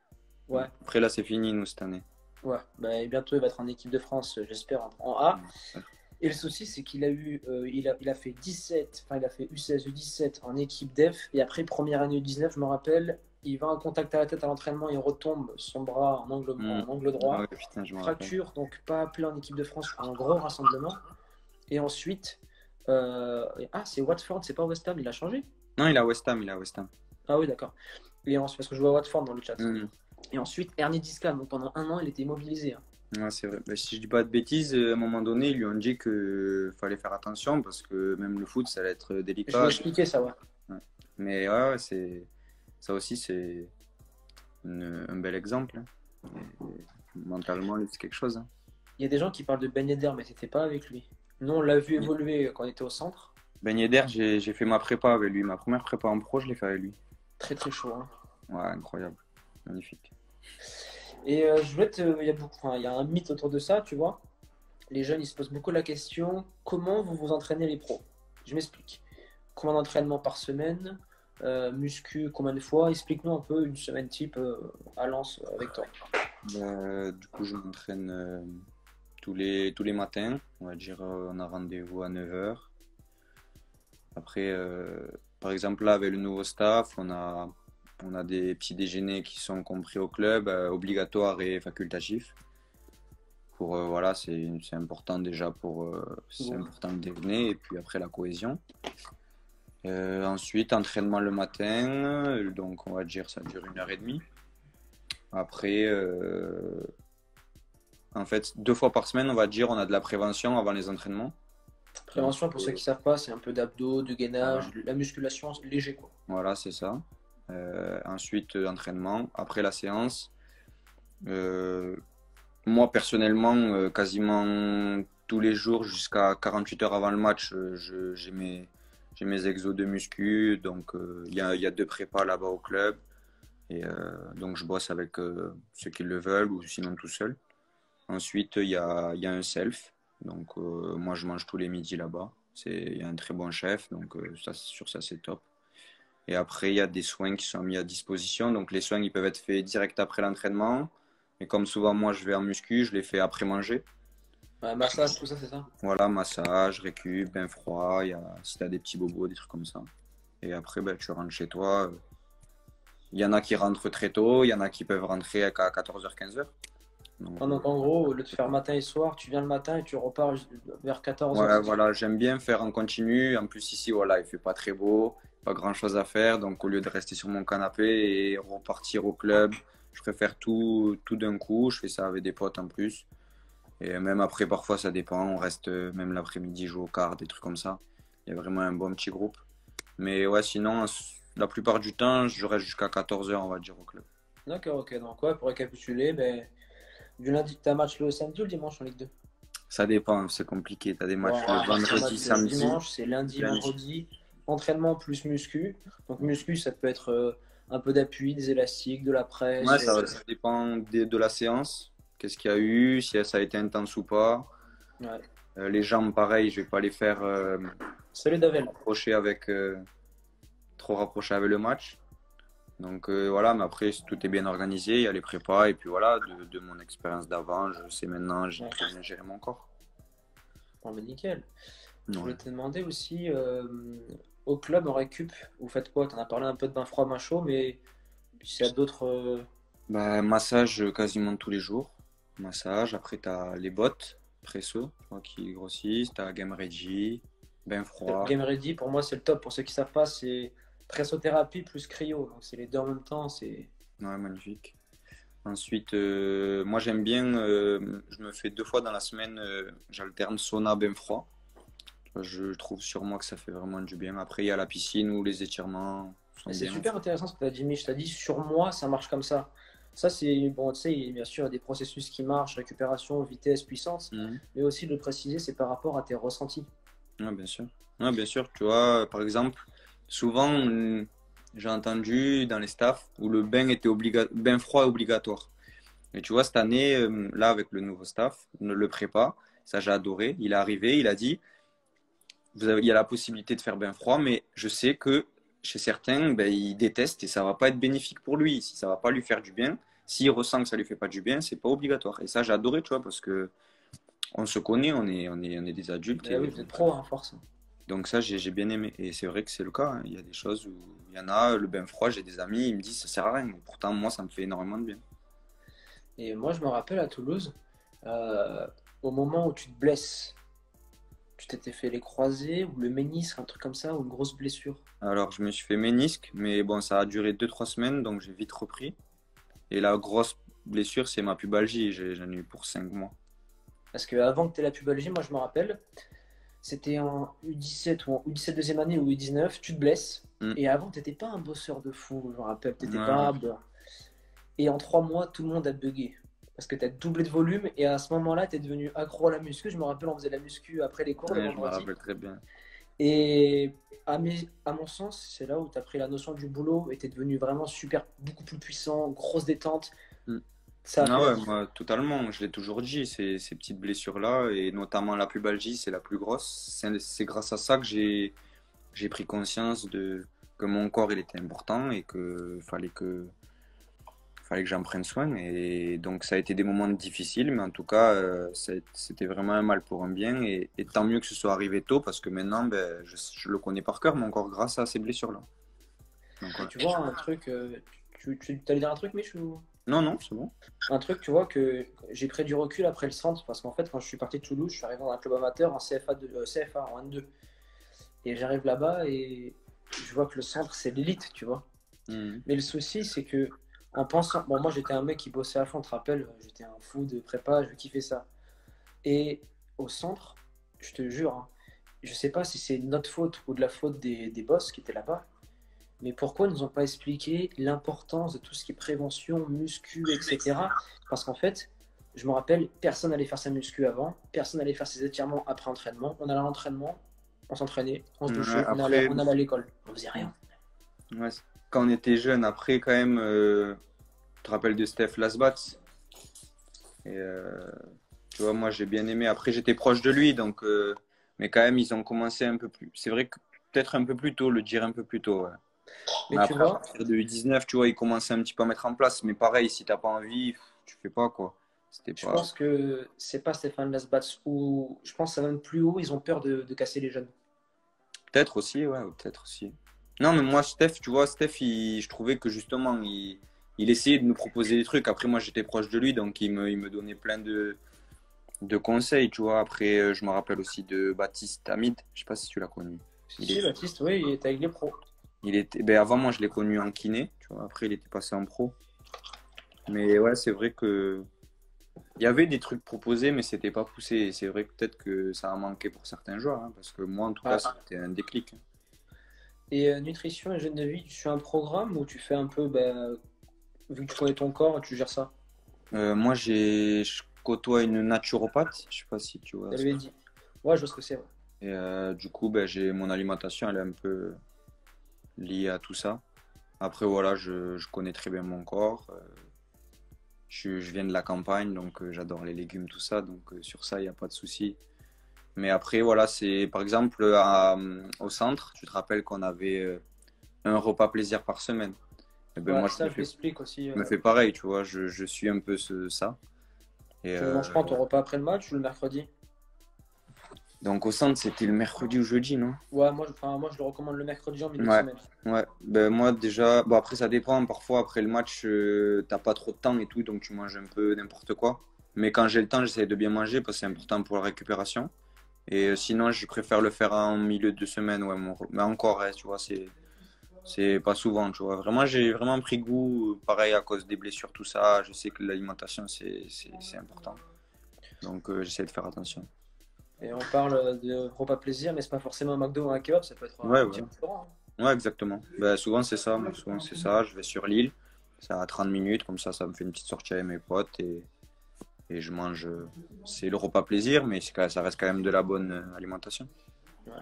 Ouais, Après là, c'est fini nous cette année. ouais. Bah, et bientôt, il va être en équipe de France, j'espère, en A. Ouais. Et le souci, c'est qu'il a eu, il a fait 17, enfin, il a fait U16, U17 en équipe def. Et après, première année U19, je me rappelle, il va en contact à la tête à l'entraînement, il retombe son bras en angle Ah droit. ouais, putain, je me rappelle. Fracture, donc pas appelé en équipe de France pour un gros rassemblement. Et ensuite, c'est Watford, c'est pas West Ham, il a changé? Non, il a West Ham, il a West Ham. Ah oui, d'accord. Et ensuite, parce que je vois Watford dans le chat. Mm. Et ensuite, Ernie Discal, donc pendant un an, il était immobilisé, hein. Ouais, c'est vrai. Bah, si je dis pas de bêtises, à un moment donné, ils lui ont dit que fallait faire attention parce que même le foot, ça allait être Je vais délicat. expliquer ça, ouais. Ouais. Mais ouais, ça aussi, c'est un bel exemple, hein. Mentalement, c'est quelque chose, hein. Il y a des gens qui parlent de Ben Yedder, mais c'était pas avec lui. Nous, on l'a vu évoluer quand on était au centre. Ben Yedder, j'ai fait ma prépa avec lui. Ma première prépa en pro, je l'ai fait avec lui. Très très chaud, hein. Ouais, incroyable. Magnifique. Et je voulais il y a beaucoup, enfin, il y a un mythe autour de ça, tu vois. Les jeunes, ils se posent beaucoup la question, comment vous vous entraînez les pros? Je m'explique. Combien d'entraînements par semaine? Muscu, combien de fois? Explique-nous un peu une semaine type à Lens avec toi. Du coup, je m'entraîne tous les matins. On va dire, on a rendez-vous à 9 h. Après, par exemple, là, avec le nouveau staff, on a des petits déjeuners qui sont compris au club, obligatoires et facultatifs. Voilà, c'est important déjà c'est important le déjeuner et puis après la cohésion. Ensuite, entraînement le matin, donc on va dire ça dure 1 h 30. Après, en fait, 2 fois par semaine, on va dire, on a de la prévention avant les entraînements. Prévention, pour ceux qui savent pas, c'est un peu d'abdos, de gainage, Voilà, la musculation léger, quoi. voilà, c'est ça. Ensuite, entraînement. Après la séance, euh, moi personnellement, quasiment tous les jours jusqu'à 48 heures avant le match, j'ai mes exos de muscu. Donc, il y a 2 prépas là-bas au club. Et donc, je bosse avec ceux qui le veulent ou sinon tout seul. Ensuite, il y a un self. Donc, moi, je mange tous les midis là-bas. Il y a un très bon chef. Donc, sur ça, c'est top. Et après, il y a des soins qui sont mis à disposition. Donc, les soins, ils peuvent être faits direct après l'entraînement. Et comme souvent, moi, je vais en muscu, je les fais après manger. Ouais, massage, tout ça, c'est ça? Voilà, massage, récup, bain froid. Si tu as des petits bobos, des trucs comme ça. Et après, ben, tu rentres chez toi. Il y en a qui rentrent très tôt. Il y en a qui peuvent rentrer à 14 h 15 h. Donc, Ah, donc en gros, au lieu de faire matin et soir, tu viens le matin et tu repars vers 14 h, ouais, c'est ça? voilà, j'aime bien faire en continu. En plus, ici, voilà, il fait pas très beau, pas grand-chose à faire. Donc, au lieu de rester sur mon canapé et repartir au club, je préfère tout d'un coup. Je fais ça avec des potes en plus. Et même après, parfois, ça dépend. On reste même l'après-midi, jouer aux cartes, des trucs comme ça. Il y a vraiment un bon petit groupe. Mais ouais, sinon, la plupart du temps, je reste jusqu'à 14 h, on va dire, au club. D'accord, ok. Donc, ouais, pour récapituler, ben, du lundi, tu as un match le samedi ou le dimanche en Ligue 2? Ça dépend, c'est compliqué. Tu as des matchs Bon, le un vendredi, match le samedi, dimanche, c'est lundi, lundi. vendredi. Entraînement plus muscu. Donc, muscu, ça peut être un peu d'appui, des élastiques, de la Ouais, presse. ça dépend de la séance. Qu'est-ce qu'il y a eu, si ça a été intense ou pas. Ouais. Les jambes, pareil, je vais pas les faire Salut Davel. trop rapprocher avec le match. Donc voilà, mais après, tout est bien organisé, il y a les prépas, et puis voilà, de mon expérience d'avant, je sais maintenant, j'ai Ouais. très bien géré mon corps. Bon, ben, nickel. Je Ouais. voulais te demander aussi, au club, en récup, vous faites quoi? Tu en as parlé un peu de bain froid, bain chaud, mais s'il y a d'autres. Bah, massage quasiment tous les jours. Massage, après tu as les bottes, presso, tu vois, qui grossissent, tu as Game Ready, bain froid. Game Ready, pour moi, c'est le top. Pour ceux qui savent pas, c'est pressothérapie plus cryo. Donc, c'est les deux en même temps. C'est Ouais, magnifique. Ensuite, moi j'aime bien, je me fais 2 fois dans la semaine, j'alterne sauna, bain froid. Je trouve sur moi que ça fait vraiment du bien. Après, il y a la piscine où les étirements sont c'est bien. super intéressant ce que tu as dit, Mich. Tu as dit sur moi, ça marche comme ça. Ça, c'est bon, tu sais, bien sûr, il y a des processus qui marchent, récupération, vitesse, puissance, Mhm. mais aussi de le préciser, c'est par rapport à tes ressentis. Ouais, bien sûr. Ouais, bien sûr, tu vois, par exemple, souvent j'ai entendu dans les staffs où le bain était bain froid est obligatoire. Et tu vois, cette année, là, avec le nouveau staff, le prépa, ça j'ai adoré. Il est arrivé, il a dit, il y a la possibilité de faire bain froid, mais je sais que chez certains, ben, ils détestent et ça va pas être bénéfique pour lui. Si ça va pas lui faire du bien, s'il ressent que ça lui fait pas du bien, c'est pas obligatoire. Et ça, j'ai adoré, tu vois, parce que on se connaît, on est des adultes Eh oui, et vous êtes pro, hein, force. donc ça, j'ai bien aimé. Et c'est vrai que c'est le cas, hein. Il y a des choses où il y en a, le bain froid, j'ai des amis, ils me disent ça sert à rien. Et pourtant, moi, ça me fait énormément de bien. Et moi, je me rappelle à Toulouse, euh, au moment où tu te blesses, tu t'étais fait les croisés ou le ménisque, un truc comme ça, ou une grosse blessure. Alors, je me suis fait ménisque, mais bon, ça a duré 2 3 semaines, donc j'ai vite repris. Et la grosse blessure, c'est ma pubalgie. J'en ai eu pour 5 mois. Parce qu'avant que tu aies la pubalgie, moi, je me rappelle, c'était en U17 ou en U17 deuxième année ou U19, tu te blesses. Hmm. Et avant, tu n'étais pas un bosseur de fou, je me rappelle, tu n'étais Ouais, pas bon. Et en 3 mois, tout le monde a bugué. Parce que tu as doublé de volume et à ce moment-là, tu es devenu accro à la muscu. Je me rappelle, on faisait la muscu après les cours le ouais, je me vendredi. rappelle très bien. Et à mon sens, c'est là où tu as pris la notion du boulot et tu es devenu vraiment super, beaucoup plus puissant, grosse détente. Hmm. Ça a fait Ah la ouais, différence. moi, totalement. Je l'ai toujours dit, ces petites blessures-là, et notamment la pubalgie, c'est la plus grosse. C'est grâce à ça que j'ai pris conscience que mon corps, il était important et que fallait que j'en prenne soin. Et donc, ça a été des moments difficiles, mais en tout cas, c'était vraiment un mal pour un bien. Et tant mieux que ce soit arrivé tôt, parce que maintenant, ben, je le connais par cœur, mon corps, grâce à ces blessures-là. Donc, Et voilà. tu vois, un truc, tu allais dire un truc, Mich, ou... Non, non, c'est bon. Un truc, tu vois, que j'ai pris du recul après le centre, parce qu'en fait, quand je suis parti de Toulouse, je suis arrivé dans un club amateur en CFA en N2. Et j'arrive là-bas et je vois que le centre, c'est l'élite, tu vois. Mhm. Mais le souci, c'est que en pensant. Bon, moi, j'étais un mec qui bossait à fond, tu te rappelles, j'étais un fou de prépa, je kiffais ça. Et au centre, je te jure, hein, je sais pas si c'est notre faute ou de la faute des boss qui étaient là-bas, mais pourquoi ils nous ont pas expliqué l'importance de tout ce qui est prévention, muscu, etc. Parce qu'en fait, je me rappelle, personne n'allait faire sa muscu avant, personne n'allait faire ses étirements après entraînement. On allait à l'entraînement, on s'entraînait, on se Ouais, douchait, après, on allait à l'école. On faisait rien. ouais, quand on était jeune, après, quand même, tu te rappelles de Steph Lasbats? Et, tu vois, moi, j'ai bien aimé. Après, j'étais proche de lui, donc, mais quand même, ils ont commencé un peu plus. C'est vrai que peut-être un peu plus tôt, le dire un peu plus tôt. Ouais. Mais Mais tu après, à vois, partir de U19, tu vois, ils commençaient un petit peu à mettre en place. Mais pareil, si t'as pas envie, tu fais pas, quoi. C'était je pas. pense que c'est pas Stéphane Lasbatz ou je pense que ça va même plus haut, ils ont peur de casser les jeunes. Peut-être aussi, ouais, peut-être aussi. Non, mais moi, Steph, tu vois, Steph, je trouvais que justement, il essayait de nous proposer des trucs. Après, moi, j'étais proche de lui, donc il me donnait plein de conseils, tu vois. Après, je me rappelle aussi de Baptiste Hamid. Je sais pas si tu l'as connu. Si, Il si, est, Baptiste, oui, il est avec les pros. il était, ben avant moi, je l'ai connu en kiné, tu vois. Après, il était passé en pro. Mais ouais, c'est vrai que il y avait des trucs proposés, mais c'était pas poussé. Et c'est vrai que peut-être que ça a manqué pour certains joueurs, hein, parce que moi, en tout cas, Ah. c'était un déclic. Et nutrition et hygiène de vie, tu suis un programme ou tu fais un peu, ben, vu que tu connais ton corps, tu gères ça? Moi, je côtoie une naturopathe. Je sais pas si tu vois Elle ce lui que a dit. Ouais, je vois ce que c'est. Ouais. c'est. Et du coup, ben, j'ai mon alimentation, elle est un peu liée à tout ça. Après, voilà, je connais très bien mon corps. Je viens de la campagne, donc j'adore les légumes, tout ça. Donc sur ça, il n'y a pas de souci. Mais après, voilà, c'est par exemple au centre, tu te rappelles qu'on avait un repas plaisir par semaine. Et ben Ouais, moi, ça, je l'explique aussi. je me fais pareil, tu vois, je suis un peu ça. Et Tu le manges quand ton repas après le match ou le mercredi? Donc au centre, c'était le mercredi ou jeudi, non? Ouais, moi, je le recommande le mercredi en milieu de Ouais, semaine. ouais. Ben, moi déjà, bon après ça dépend. Parfois après le match, t'as pas trop de temps et tout, donc tu manges un peu n'importe quoi. Mais quand j'ai le temps, j'essaie de bien manger parce que c'est important pour la récupération. Et sinon, je préfère le faire en milieu de semaine, ouais. Mais encore, ouais, tu vois, c'est pas souvent, tu vois. Vraiment, j'ai vraiment pris goût, pareil à cause des blessures, tout ça. Je sais que l'alimentation, c'est important. Donc j'essaie de faire attention. Et on parle de repas plaisir, mais c'est pas forcément un McDo ou un kebab, ça peut être Ouais, un ouais. petit restaurant, hein. Ouais, exactement. Ben, souvent c'est ça. Souvent c'est ça. Je vais sur l'île. C'est à 30 minutes. Comme ça me fait une petite sortie avec mes potes et je mange. C'est le repas plaisir, mais ça reste quand même de la bonne alimentation. Ouais.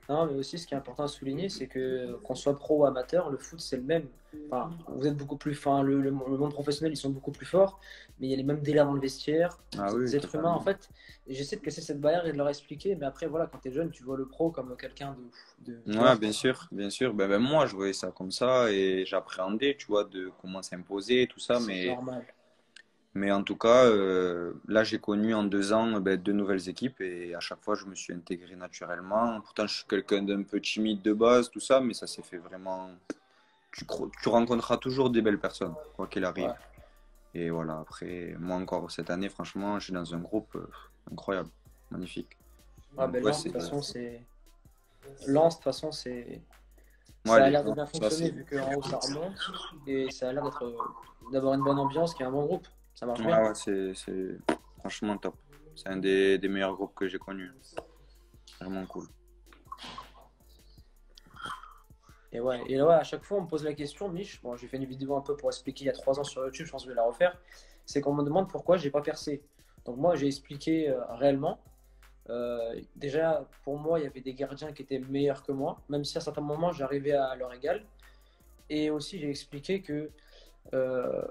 Non, mais aussi, ce qui est important à souligner, c'est que qu'on soit pro ou amateur, le foot, c'est le même. Enfin, vous êtes beaucoup plus. Enfin, le monde professionnel, ils sont beaucoup plus forts, mais il y a les mêmes délires dans le vestiaire. Ah Vous êtes oui, des êtres humains, en totalement. fait. Et j'essaie de casser cette barrière et de leur expliquer, mais après, voilà, quand tu es jeune, tu vois le pro comme quelqu'un tu Ouais, vois, bien sûr, bien sûr. Ben, moi, je voyais ça comme ça et j'appréhendais, tu vois, de comment s'imposer, tout ça. c'est normal. Mais en tout cas, là, j'ai connu en 2 ans ben, deux nouvelles équipes et à chaque fois, je me suis intégré naturellement. Pourtant, je suis quelqu'un d'un peu timide de base, tout ça, mais ça s'est fait vraiment. Tu rencontreras toujours des belles personnes, quoi qu'il arrive. Ouais. Et voilà, après, moi encore cette année, franchement, je suis dans un groupe incroyable, magnifique. Ouais, Donc, ben ouais, Lens, de c'est. toute façon, c'est. Lens, de toute façon, c'est. Ouais, Ça a les l'air de gens, bien ça, fonctionner c'est. vu qu'en haut ça remonte et ça a l'air d'avoir une bonne ambiance, qui est un bon groupe. Ça marche Ouais, bien. ouais, c'est franchement top. C'est un des meilleurs groupes que j'ai connus. Vraiment cool. Et ouais, à chaque fois on me pose la question, Mich, bon j'ai fait une vidéo un peu pour expliquer il y a 3 ans sur YouTube, je pense que je vais la refaire, c'est qu'on me demande pourquoi j'ai pas percé. Donc moi j'ai expliqué réellement. Déjà pour moi il y avait des gardiens qui étaient meilleurs que moi, même si à certains moments j'arrivais à leur égal. Et aussi j'ai expliqué que euh,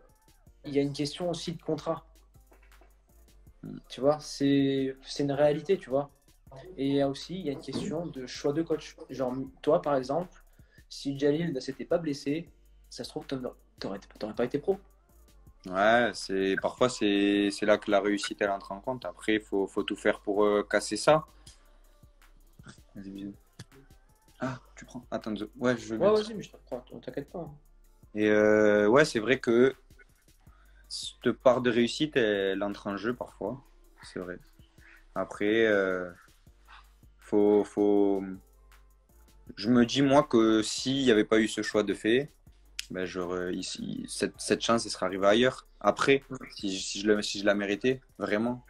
il y a une question aussi de contrat. Tu vois, c'est une réalité, tu vois. Et il y a une question de choix de coach. Genre, toi, par exemple, si Jalil ne s'était pas blessé, ça se trouve, t'aurais pas été pro. Ouais, parfois c'est là que la réussite elle entre en compte. Après, faut tout faire pour casser ça. Vas-y, bisous. Ah, tu prends. Attends, ouais, je veux Ouais, bien. vas-y, mais je t'apprends, t'inquiète pas, hein. Et ouais, c'est vrai que cette part de réussite, elle entre en jeu parfois. C'est vrai. Après, faut. Je me dis moi que s'il n'y avait pas eu ce choix de fait, ben cette chance elle serait arrivée ailleurs. Après, si je la méritais, vraiment.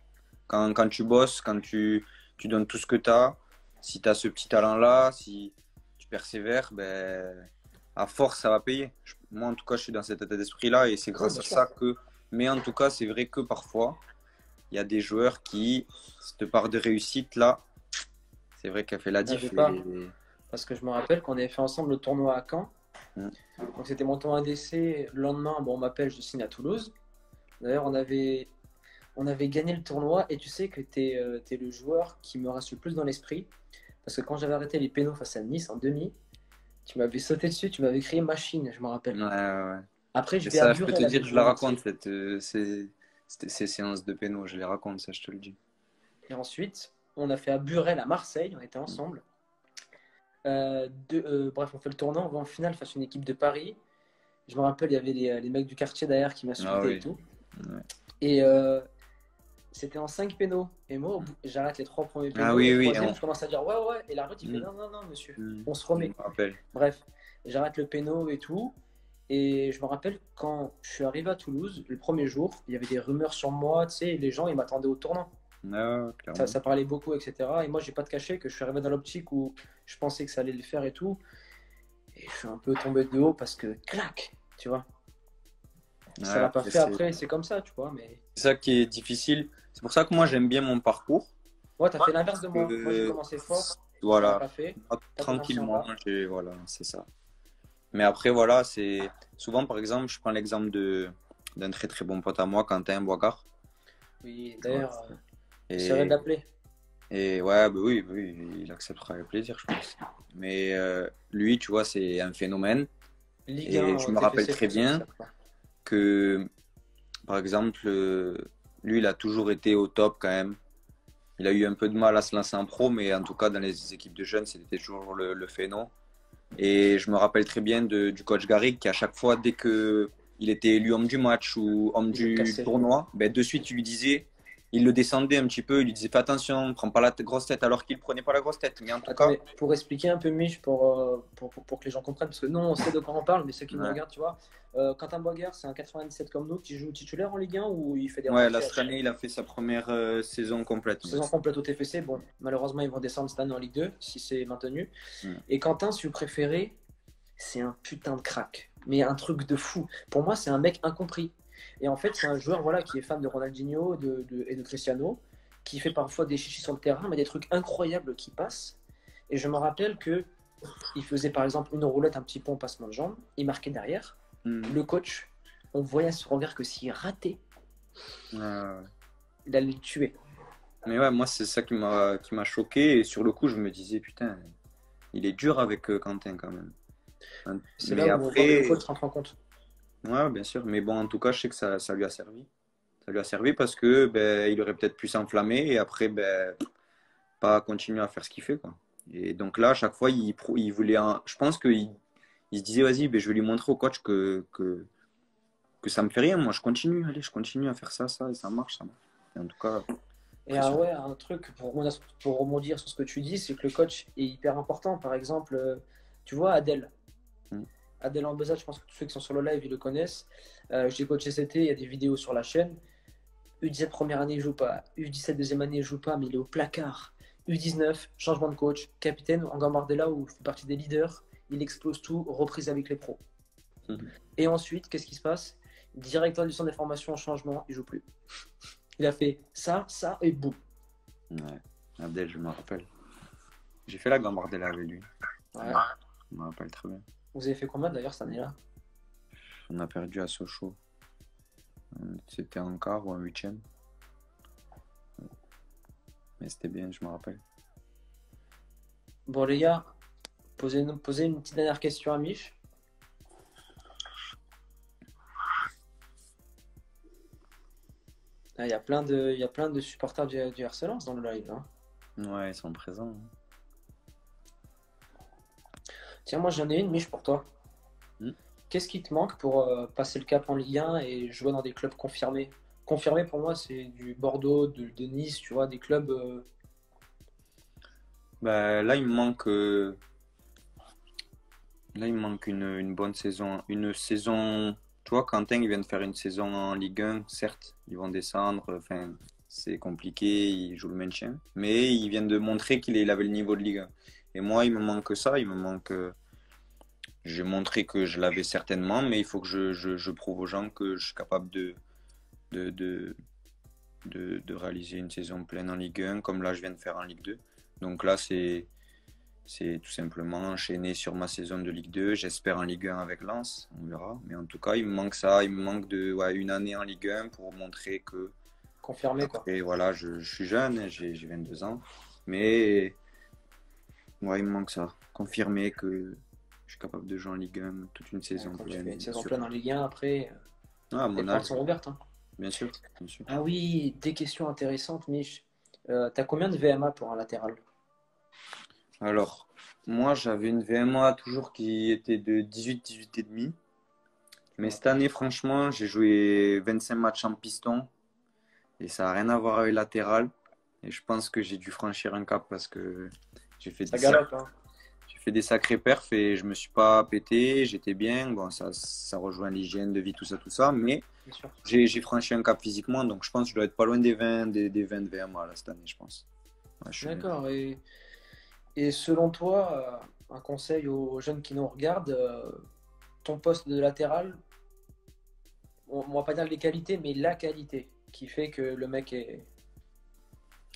Quand tu bosses, quand tu donnes tout ce que tu as, si tu as ce petit talent-là, si tu persévères, ben, à force, ça va payer. Moi, en tout cas, je suis dans cet état d'esprit-là et c'est Ouais, grâce bien à sûr. ça que. Mais en tout cas, c'est vrai que parfois, il y a des joueurs qui, cette part de réussite-là, c'est vrai qu'elle fait la N'avais diff. pas. Parce que je me rappelle qu'on avait fait ensemble le tournoi à Caen. Mm. Donc c'était mon tournoi d'essai. Le lendemain, bon, on m'appelle, je signe à Toulouse. D'ailleurs, on avait gagné le tournoi et tu sais que t'es le joueur qui me reste le plus dans l'esprit. Parce que quand j'avais arrêté les pénaux face à Nice en demi, tu m'avais sauté dessus, tu m'avais crié machine, je me rappelle. Ouais, ouais, ouais. Après, je Et vais à ça, je peux te Burel dire, avec je la vous. raconte, ces séances de péno, je les raconte, ça, je te le dis. Et ensuite, on a fait à Burel à Marseille, on était ensemble. Bref, on fait le tournoi, on va en finale face à une équipe de Paris. Je me rappelle, il y avait les mecs du quartier derrière qui Ah m'insultaient et oui. tout. Ouais. Et c'était en 5 pénaux. Et moi, j'arrête les 3 premiers Ah pénaux. oui, Au oui, troisième, je commence à dire ouais, ouais. Et l'arbitre, il fait Mm, non, non, non, monsieur, mm, on se je remet. me rappelle. Bref, j'arrête le péno et tout. Et je me rappelle quand je suis arrivé à Toulouse, le premier jour, il y avait des rumeurs sur moi, tu sais, les gens, ils m'attendaient au tournant. Ah, Ça, clairement. ça parlait beaucoup, etc. Et moi, j'ai pas de cacher que je suis arrivé dans l'optique où je pensais que ça allait le faire et tout. Et je suis un peu tombé de haut parce que, clac, tu vois. Ouais, Ça l'a pas après, fait c'est après, c'est comme ça, tu vois. Mais ça qui est difficile. C'est pour ça que moi, j'aime bien mon parcours. ouais, t'as fait l'inverse de moi. Moi, j'ai Euh, commencé fort, ça l'a voilà, pas fait. moi, T'as commencé en tranquillement, bas. voilà, c'est ça. Mais après, voilà, c'est souvent, par exemple, je prends l'exemple d'un très très bon pote à moi, Quentin Boigard. Oui, Tu vois. d'ailleurs, j'essaierai de Et, l'appeler. et ouais, bah oui, oui, il acceptera avec plaisir, je pense. Mais lui, tu vois, c'est un phénomène. Ligue Et 1 je me rappelle TFC très pour ceux qui bien savent pas. que, par exemple, lui, il a toujours été au top quand même. il a eu un peu de mal à se lancer en pro, mais en tout cas, dans les équipes de jeunes, c'était toujours le phénom. Et je me rappelle très bien du coach Garrick qui, à chaque fois, dès que il était élu homme du match ou homme Il est du cassé. tournoi, ben, de suite, il lui disait, il le descendait un petit peu, il lui disait fais attention, prends pas la grosse tête, alors qu'il prenait pas la grosse tête. Mais en tout Attends, cas, mais pour expliquer un peu, Mich, pour que les gens comprennent, parce que nous, on sait de quoi on parle, mais ceux qui nous ouais. regardent, tu vois, Quentin Boigard, c'est un 97 comme nous qui joue titulaire en Ligue 1 ou il fait des Ouais, là, rentrées à cette année, il a fait sa première saison complète. saison complète au TFC? Bon, malheureusement, ils vont descendre cette année en Ligue 2 si c'est maintenu. Mm. Et Quentin, si vous préférez, c'est un putain de crack, mais un truc de fou. Pour moi, c'est un mec incompris. Et en fait, c'est un joueur voilà, qui est fan de Ronaldinho et de Cristiano, qui fait parfois des chichis sur le terrain, mais des trucs incroyables qui passent. Et je me rappelle que il faisait par exemple une roulette, un petit pont, passement de jambes, il marquait derrière. Mm. Le coach, on voyait à son regard que s'il ratait, Ouais. il allait le tuer. Mais ouais, moi, c'est ça qui m'a choqué. Et sur le coup, je me disais, putain, il est dur avec Quentin quand même. C'est là Mais où on voit que le après, coach rentre en compte. ouais, bien sûr. Mais bon, en tout cas, je sais que ça lui a servi. Ça lui a servi parce que ben, il aurait peut-être pu s'enflammer et après, ben, pas continuer à faire ce qu'il fait, quoi. Et donc là, à chaque fois, il voulait je pense qu'il se disait, vas-y, ben, je vais lui montrer au coach que ça me fait rien. Moi, je continue, allez, je continue à faire ça, et ça marche, ça marche. Et en tout cas, Et impressionnant. ouais, un truc pour rebondir sur ce que tu dis, c'est que le coach est hyper important. Par exemple, tu vois, Adèle. Mm. Adèle Ambezat, je pense que tous ceux qui sont sur le live, ils le connaissent. J'ai coaché cet été, il y a des vidéos sur la chaîne. U17 première année, il joue pas. U17 deuxième année, il joue pas, mais il est au placard. U19, changement de coach, capitaine, en Gambardella, où il fait partie des leaders. Il explose tout, reprise avec les pros. Mm. Et ensuite, qu'est-ce qui se passe? Directeur du centre d'information en changement, il joue plus. Il a fait ça, et boum. Ouais. Abdel, je me rappelle. J'ai fait la Gambardella avec lui. Ouais. Je me rappelle très bien. Vous avez fait combien d'ailleurs cette année-là? On a perdu à Sochaux. C'était en quart ou en huitième. Mais c'était bien, je me rappelle. Bon, les gars, posez une petite dernière question à Mich. Ah, il y a plein de supporters du RC Lens dans le live, hein. Ouais, ils sont présents. Tiens, moi j'en ai une, Mich, pour toi. Hmm. Qu'est-ce qui te manque pour passer le cap en Ligue 1 et jouer dans des clubs confirmés? Confirmés pour moi, c'est du Bordeaux, de Nice, tu vois, des clubs. Bah, là, il me manque une bonne saison. Une saison. Tu vois, Quentin, il vient de faire une saison en Ligue 1. Certes, ils vont descendre. Enfin, c'est compliqué. Ils jouent le maintien. Mais il vient de montrer qu'il avait le niveau de Ligue 1. Et moi, il me manque ça. Il me manque. J'ai montré que je l'avais certainement, mais il faut que je prouve aux gens que je suis capable de, de, de réaliser une saison pleine en Ligue 1, comme là je viens de faire en Ligue 2. Donc là, c'est tout simplement enchaîner sur ma saison de Ligue 2. J'espère en Ligue 1 avec Lens, on verra. Mais en tout cas, il me manque ça. Il me manque une année en Ligue 1 pour montrer que. Confirmés, quoi. Après, voilà, je suis jeune, hein, j'ai 22 ans. Mais ouais, il me manque ça. Confirmer que je suis capable de jouer en Ligue 1 toute une saison Quand tu pleine, fais une bien saison sûr. pleine en Ligue 1, après, Ah, à les mon portes âge, sont ouvertes, hein. bien sûr, bien sûr. Ah oui, des questions intéressantes, Mich. T'as combien de VMA pour un latéral? Alors, moi, j'avais une VMA toujours qui était de 18 et demi. Mais cette année, franchement, j'ai joué 25 matchs en piston et ça n'a rien à voir avec latéral. Et je pense que j'ai dû franchir un cap parce que j'ai fait Ça des, sac- galope, hein. j'ai fait des sacrés perfs et je me suis pas pété, j'étais bien. Bon, ça rejoint l'hygiène de vie, tout ça. Mais Bien sûr. j'ai franchi un cap physiquement, donc je pense que je dois être pas loin des 20 VMA là, cette année, je pense. Ouais, je suis bien. D'accord. Et selon toi, un conseil aux jeunes qui nous regardent, ton poste de latéral, on va pas dire les qualités, mais la qualité qui fait que le mec est.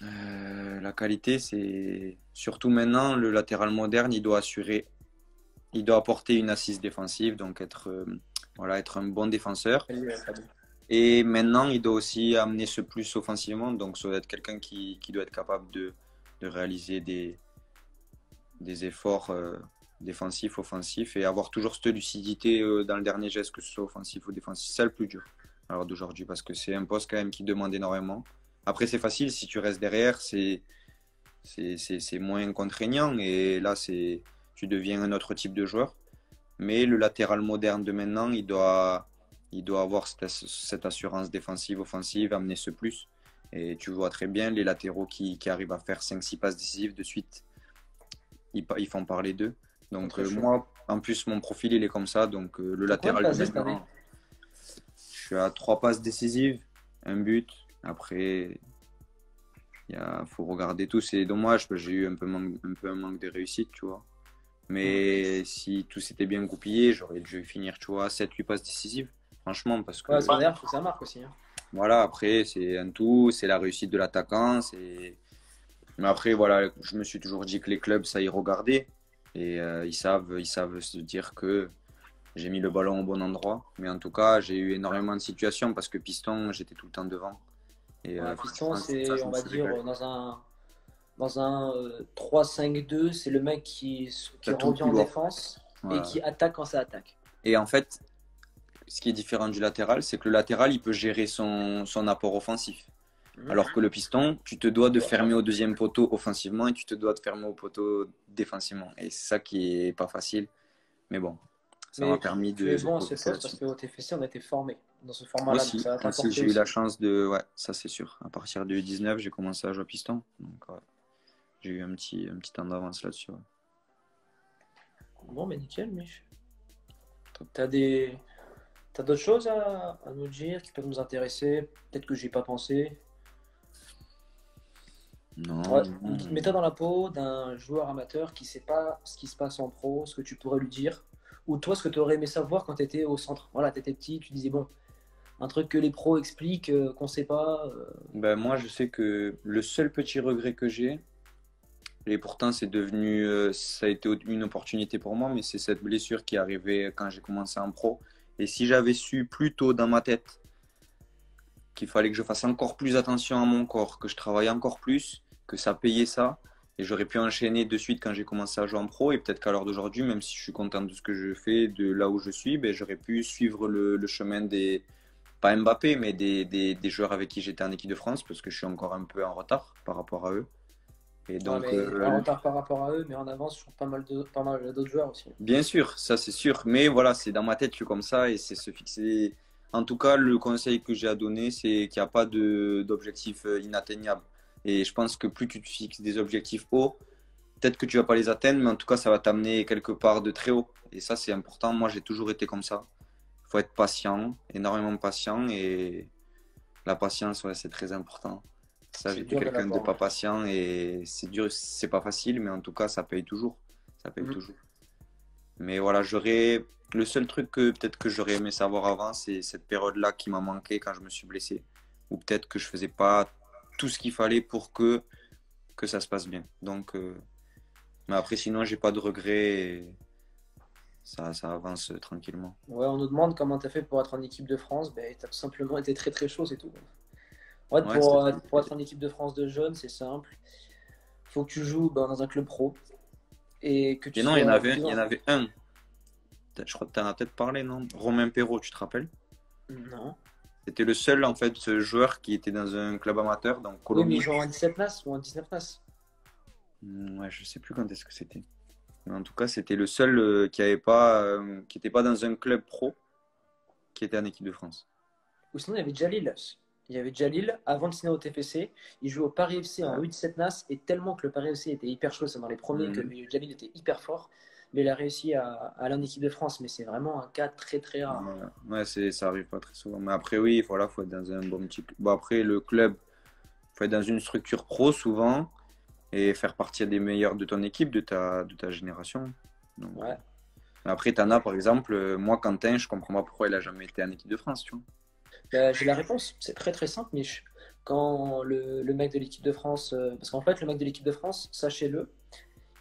La qualité, c'est surtout maintenant, le latéral moderne, il doit apporter une assise défensive, donc être un bon défenseur. Et maintenant, il doit aussi amener ce plus offensivement, donc ça doit être quelqu'un qui doit être capable de réaliser des efforts défensifs, offensifs, et avoir toujours cette lucidité dans le dernier geste, que ce soit offensif ou défensif. C'est ça le plus dur alors d'aujourd'hui, parce que c'est un poste quand même qui demande énormément. Après, c'est facile, si tu restes derrière, c'est moins contraignant. Et là, tu deviens un autre type de joueur. Mais le latéral moderne de maintenant, il doit avoir cette assurance défensive, offensive, amener ce plus. Et tu vois très bien les latéraux qui arrivent à faire 5-6 passes décisives de suite, ils font parler d'eux. Donc Très chaud. moi, en plus, mon profil, il est comme ça. Donc le T'as combien de latéral de passes cette année? maintenant, je suis à 3 passes décisives, un but. Après, faut regarder tout. C'est dommage parce que j'ai eu un peu un manque de réussite, tu vois. Hmm. Mais si tout s'était bien goupillé, j'aurais dû finir, tu vois, 7-8 passes décisives. Franchement, parce Ouais, que ça derrière, faut que ça marque aussi, hein. voilà, après, c'est un tout, c'est la réussite de l'attaquant. Mais après, voilà, je me suis toujours dit que les clubs, ça y regardait. Et ils savent se dire que j'ai mis le ballon au bon endroit. Mais en tout cas, j'ai eu énormément de situations parce que piston, j'étais tout le temps devant. Et Ouais, piston, franchement, ça, c'est, je on me va suis dire, régalé. dans un 3-5-2, c'est le mec qui T'as tout le revient en couloir. défense et Voilà. qui attaque quand ça attaque. Et en fait, ce qui est différent du latéral, c'est que le latéral, il peut gérer son apport offensif. Mhm. Alors que le piston, tu te dois Tu de dois. fermer au deuxième poteau offensivement et tu te dois de fermer au poteau défensivement. Et c'est ça qui est pas facile. Mais bon, ça m'a Mais permis tu es de bon à ce progresser poste parce là-dessus. qu'au TFC, on a été formé dans ce format-là, donc Aussi, ça va aussi t'apporter j'ai eu la aussi. chance de. Ouais, ça c'est sûr. À partir de 19, j'ai commencé à jouer au piston. Donc, ouais, j'ai eu un petit temps d'avance là-dessus. Ouais. Bon, mais nickel, Mich. Top. T'as d'autres choses à nous dire qui peuvent nous intéresser? Peut-être que j'y ai pas pensé. Ouais, Non, non. mets-toi dans la peau d'un joueur amateur qui sait pas ce qui se passe en pro, ce que tu pourrais lui dire. Ou toi, ce que tu aurais aimé savoir quand tu étais au centre. Voilà, tu étais petit, tu disais, bon, un truc que les pros expliquent, qu'on sait pas. Ben, moi, je sais que le seul petit regret que j'ai, et pourtant c'est devenu, ça a été une opportunité pour moi, mais c'est cette blessure qui est arrivée quand j'ai commencé en pro. Et si j'avais su plus tôt dans ma tête qu'il fallait que je fasse encore plus attention à mon corps, que je travaille encore plus, que ça payait ça. Et j'aurais pu enchaîner de suite quand j'ai commencé à jouer en pro. Et peut-être qu'à l'heure d'aujourd'hui, même si je suis content de ce que je fais, de là où je suis, ben, j'aurais pu suivre le chemin pas Mbappé, mais des joueurs avec qui j'étais en équipe de France, parce que je suis encore un peu en retard par rapport à eux. Et Ouais, donc, mais en retard par rapport à eux, mais en avance sur pas mal d'autres joueurs aussi. bien sûr, ça c'est sûr. Mais voilà, c'est dans ma tête, je suis comme ça et c'est se fixer. En tout cas, le conseil que j'ai à donner, c'est qu'il n'y a pas d'objectif inatteignable. Et je pense que plus tu te fixes des objectifs hauts, peut-être que tu vas pas les atteindre, mais en tout cas, ça va t'amener quelque part de très haut. Et ça, c'est important. Moi, j'ai toujours été comme ça. Il faut être patient, énormément patient. Et la patience, ouais, c'est très important. Ça, C'est j'étais dur de quelqu'un de l'avoir, pas ouais. patient et c'est dur, c'est pas facile, mais en tout cas, ça paye toujours. Ça paye Mhm. toujours. Mais voilà, le seul truc que peut-être que j'aurais aimé savoir avant, c'est cette période-là qui m'a manqué quand je me suis blessé. Ou peut-être que je faisais pas tout ce qu'il fallait pour que ça se passe bien. Donc, mais après, sinon, j'ai pas de regrets. Et ça avance tranquillement. Ouais, on nous demande comment tu as fait pour être en équipe de France. Ben, tu as tout simplement été très très chaud, c'est tout. Ouais, Ouais, c'était pour être en équipe de France de jeunes, c'est simple. Faut que tu joues dans un club pro et que tu et non, il y en sois avait, il y en bien. avait un. Je crois que tu en as peut-être parlé, non? Romain Perrault, tu te rappelles? Non. C'était le seul, en fait, ce joueur qui était dans un club amateur, donc Oui, mais Colomiers. ils jouent en 17 places ou en 19 places. Ouais, je sais plus quand est-ce que c'était. Mais en tout cas, c'était le seul qui était pas dans un club pro, qui était en équipe de France. Ou sinon, il y avait Jalil. Il y avait Jalil, avant de signer au TFC, il jouait au Paris FC en Ouais. U17 NAS, et tellement que le Paris FC était hyper chaud, c'est dans les premiers que Mhm. Jalil était hyper fort, mais il a réussi à aller en équipe de France, mais c'est vraiment un cas très très rare. Ouais, ouais, ça arrive pas très souvent. Mais après, oui, voilà, faut être dans un bon petit club. Bon, après, le club, faut être dans une structure pro souvent et faire partie des meilleurs de ton équipe, de ta génération. Donc, Ouais. après, t'en as, par exemple, moi, Quentin, je comprends pas pourquoi il a jamais été en équipe de France, tu vois. J'ai la réponse, c'est très très simple, Mich. Quand le mec de l'équipe de France, parce qu'en fait, le mec de l'équipe de France, sachez-le,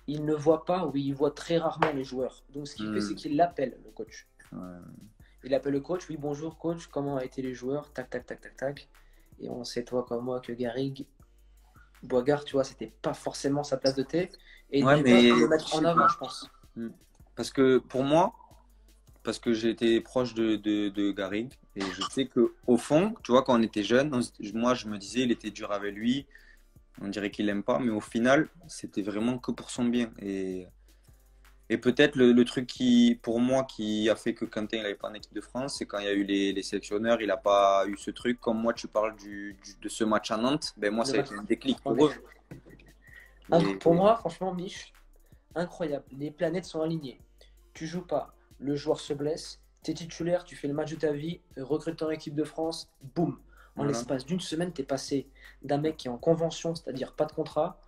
il ne voit pas ou il voit très rarement les joueurs. Donc ce qu'il fait, c'est Mhm. qu'il l'appelle, le coach. Ouais. Il appelle le coach, oui, bonjour coach, comment ont été les joueurs? Tac, tac, tac, tac, tac. Et on sait, toi comme moi, que Garrigue, Boigard, tu vois, c'était pas forcément sa place de thé. Et il Ouais, devait pas mais le je mettre en sais avant, pas. je pense. Mhm. Parce que pour moi, parce que j'ai été proche de Garrigue. Et je sais que au fond, tu vois, quand on était jeune, moi je me disais il était dur avec lui, on dirait qu'il aime pas, mais au final, c'était vraiment que pour son bien. Et peut-être le truc qui, pour moi, qui a fait que Quentin il n'avait pas en équipe de France, c'est quand il y a eu les sélectionneurs, il n'a pas eu ce truc. Comme moi, tu parles de ce match à Nantes, ben moi, Le ça a match été un déclic contre pour eux. Pour Et moi, franchement, Mich, incroyable. Les planètes sont alignées. Tu joues pas, le joueur se blesse, tu es titulaire, tu fais le match de ta vie, recruté en équipe de France, boum. En voilà. l'espace d'une semaine, tu es passé d'un mec qui est en convention, c'est-à-dire pas de contrat,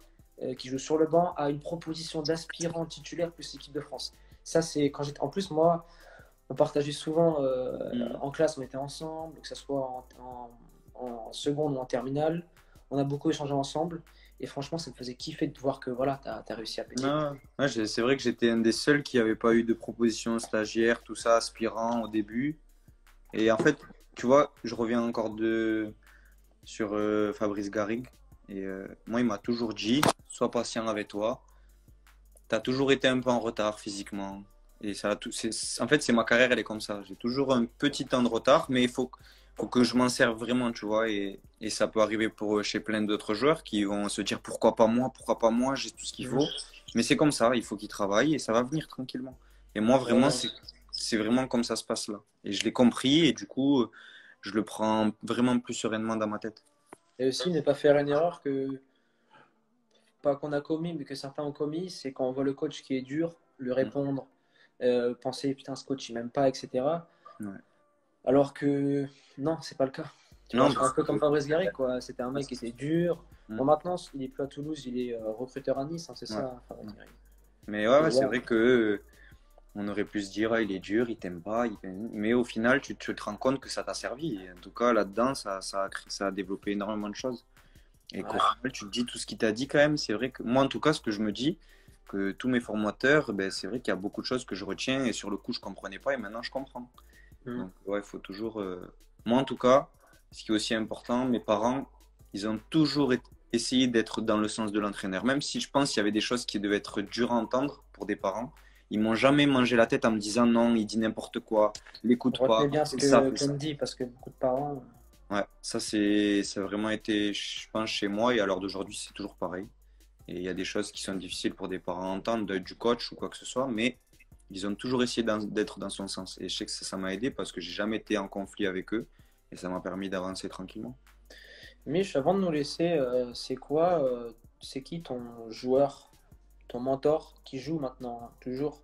qui joue sur le banc, à une proposition d'aspirant titulaire plus équipe de France. Ça, c'est quand j'étais. En plus, moi, on partageait souvent Mm. en classe, on était ensemble, que ce soit en seconde ou en terminale. On a beaucoup échangé ensemble. Et franchement, ça me faisait kiffer de voir que voilà, tu as réussi à péter. Non, ouais, c'est vrai que j'étais un des seuls qui n'avait pas eu de proposition stagiaire, tout ça, aspirant au début. Et en fait, tu vois, je reviens encore sur Fabrice Garrigue. Et moi, il m'a toujours dit, sois patient avec toi. Tu as toujours été un peu en retard physiquement. Et ça, en fait, c'est ma carrière, elle est comme ça. J'ai toujours un petit temps de retard, mais faut que je m'en serve vraiment, tu vois. Et ça peut arriver chez plein d'autres joueurs qui vont se dire pourquoi pas moi, j'ai tout ce qu'il faut. Mais c'est comme ça, il faut qu'ils travaillent et ça va venir tranquillement. Et moi, vraiment, Ouais. c'est vraiment comme ça se passe là. Et je l'ai compris et du coup, je le prends vraiment plus sereinement dans ma tête. Et aussi, ne pas faire une erreur que, pas qu'on a commis, mais que certains ont commis, c'est quand on voit le coach qui est dur, lui Mm. répondre, penser, putain, ce coach, il m'aime pas, etc. Ouais. Alors que non, c'est pas le cas. Tu vois, Non, c'est un parce peu comme que Fabrice Garrigue, quoi. C'était un ouais, mec qui était dur. Mm. Bon, maintenant, il est plus à Toulouse, il est recruteur à Nice, hein, c'est Ouais. ça, Fabrice Garrigue. Mais ouais, Et ouais, c'est ouais, vrai que on aurait pu se dire, ah, il est dur, il t'aime pas. Mais au final, tu te rends compte que ça t'a servi. Et en tout cas, là-dedans, ça a développé énormément de choses. Et qu'au ouais. final, tu te dis tout ce qu'il t'a dit quand même. C'est vrai que moi, en tout cas, ce que je me dis, que tous mes formateurs, ben, c'est vrai qu'il y a beaucoup de choses que je retiens. Et sur le coup, je comprenais pas. Et maintenant, je comprends. Mm. Donc, ouais, il faut toujours. Moi, en tout cas, ce qui est aussi important, mes parents, ils ont toujours essayé d'être dans le sens de l'entraîneur. Même si je pense qu'il y avait des choses qui devaient être dures à entendre pour des parents, ils m'ont jamais mangé la tête en me disant non, il dit n'importe quoi, l'écoute pas, Retenez bien ce fais ça, que fais ça. Glenn dit, parce que beaucoup de parents. Ouais, ça a vraiment été, je pense, chez moi. Et à l'heure d'aujourd'hui, c'est toujours pareil. Et il y a des choses qui sont difficiles pour des parents à entendre, du coach ou quoi que ce soit, mais ils ont toujours essayé d'être dans son sens. Et je sais que ça m'a aidé parce que j'ai jamais été en conflit avec eux et ça m'a permis d'avancer tranquillement. Mich, avant de nous laisser, c'est qui ton joueur, ton mentor qui joue maintenant, hein, toujours,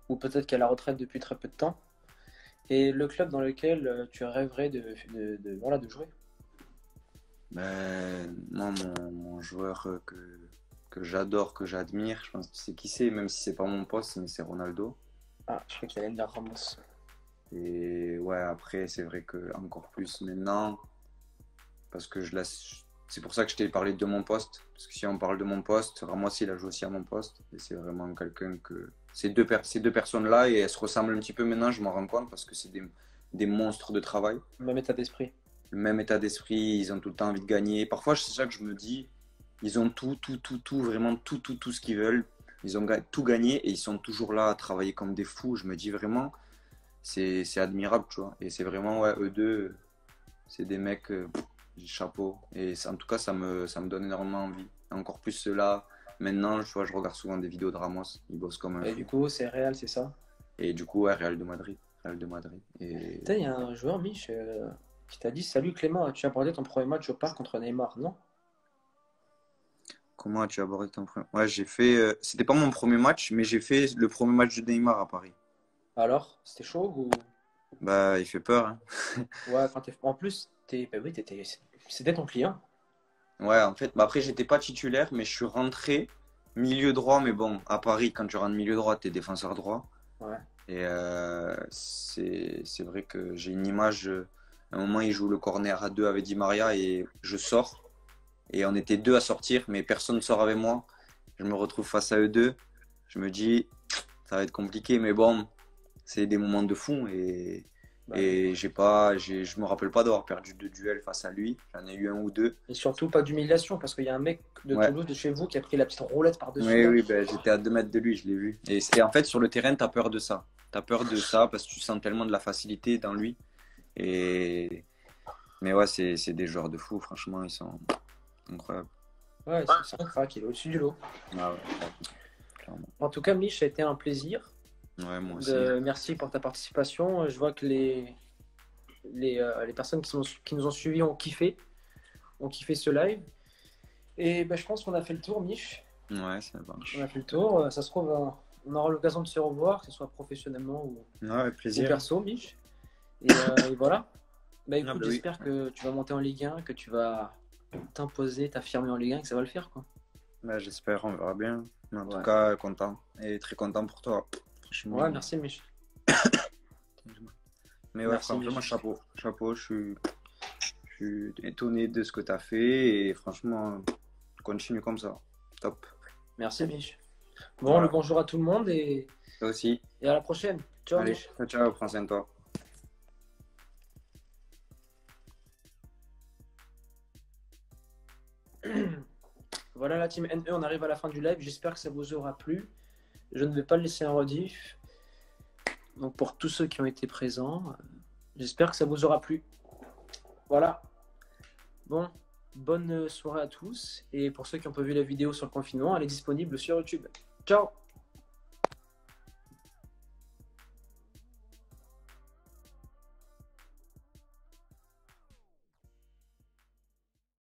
ou peut-être qu'à la retraite depuis très peu de temps, et le club dans lequel tu rêverais voilà, de jouer? Moi, mon joueur que j'adore, que j'admire, je pense que c'est qui c'est, même si c'est pas mon poste, mais c'est Ronaldo. Ah, je crois qu'il allait me dire Ramos. Et ouais, après, c'est vrai que encore plus maintenant, parce que c'est pour ça que je t'ai parlé de mon poste. Parce que si on parle de mon poste, Ramos, il a joué aussi à mon poste. Et c'est vraiment quelqu'un que. Ces deux personnes-là, et elles se ressemblent un petit peu maintenant, je m'en rends compte, parce que c'est des monstres de travail. Même état d'esprit. Le même état d'esprit, ils ont tout le temps envie de gagner. Parfois, c'est ça que je me dis, ils ont tout, vraiment tout ce qu'ils veulent. Ils ont tout gagné et ils sont toujours là à travailler comme des fous. Je me dis vraiment, c'est admirable, tu vois. Et c'est vraiment, ouais, eux deux, c'est des mecs, chapeau. Et en tout cas, ça me donne énormément envie. Encore plus ceux-là. Maintenant, tu vois, je regarde souvent des vidéos de Ramos. Il bosse comme un Et fou. du coup, c'est réel, c'est ça. Et du coup, ouais, Real de Madrid. Real de Madrid. Et Putain, il y a un joueur, Mich, qui t'a dit: Salut Clément, as-tu abordé ton premier match au parc contre Neymar? Non? comment as-tu abordé ton premier? Ouais, j'ai fait. C'était pas mon premier match, mais j'ai fait le premier match de Neymar à Paris. Alors, c'était chaud ou. Bah, il fait peur, hein. Ouais, en plus, bah oui, c'était ton client. Ouais, en fait, bah après, j'étais pas titulaire, mais je suis rentré milieu droit. Mais bon, à Paris, quand tu rentres milieu droit, t'es défenseur droit. Ouais. Et c'est vrai que j'ai une image. À un moment, il joue le corner à deux avec Di Maria et je sors. Et on était deux à sortir, mais personne ne sort avec moi. Je me retrouve face à eux deux. Je me dis, ça va être compliqué, mais bon, c'est des moments de fou. Bah oui. Et je me rappelle pas d'avoir perdu de duel face à lui. J'en ai eu un ou deux. Et surtout pas d'humiliation, parce qu'il y a un mec de Ouais. Toulouse, de chez vous, qui a pris la petite roulette par-dessus, Oui, là. oui, ben, j'étais à 2 mètres de lui, je l'ai vu. Et en fait, sur le terrain, tu as peur de ça. Tu as peur de ça parce que tu sens tellement de la facilité dans lui. Et... Mais ouais, c'est des joueurs de fou, franchement, ils sont incroyables. Ouais, c'est un crack, il est au-dessus du lot. Ah ouais, clairement. En tout cas, Mich, ça a été un plaisir. Ouais, moi aussi. Merci pour ta participation. Je vois que les personnes qui nous ont suivis ont kiffé ce live. Et ben, je pense qu'on a fait le tour, Mich. Ouais, ça marche. On a fait le tour. Ça se trouve, on aura l'occasion de se revoir, que ce soit professionnellement Ouais, ou plaisir. perso, Mich. Et voilà. Bah écoute, oui. j'espère que tu vas monter en Ligue 1, que tu vas t'imposer, t'affirmer en Ligue 1, que ça va le faire, quoi. Bah, j'espère, on verra bien. Mais en tout Ouais. cas, content. Et très content pour toi. Franchement. Ouais, merci, Mich. Mais ouais, Merci, franchement, Mich. chapeau. Chapeau, je suis étonné de ce que tu as fait. Et franchement, continue comme ça. Top. Merci, Mich. Bon, Voilà. le bonjour à tout le monde et Toi aussi. à la prochaine. Ciao, Allez, Mich. ciao, ciao, prends soin de toi. Voilà la team NE, on arrive à la fin du live. J'espère que ça vous aura plu. Je ne vais pas le laisser en rediff. Donc pour tous ceux qui ont été présents, j'espère que ça vous aura plu. Voilà. Bon, bonne soirée à tous. Et pour ceux qui ont pas vu la vidéo sur le confinement, elle est disponible sur YouTube. Ciao!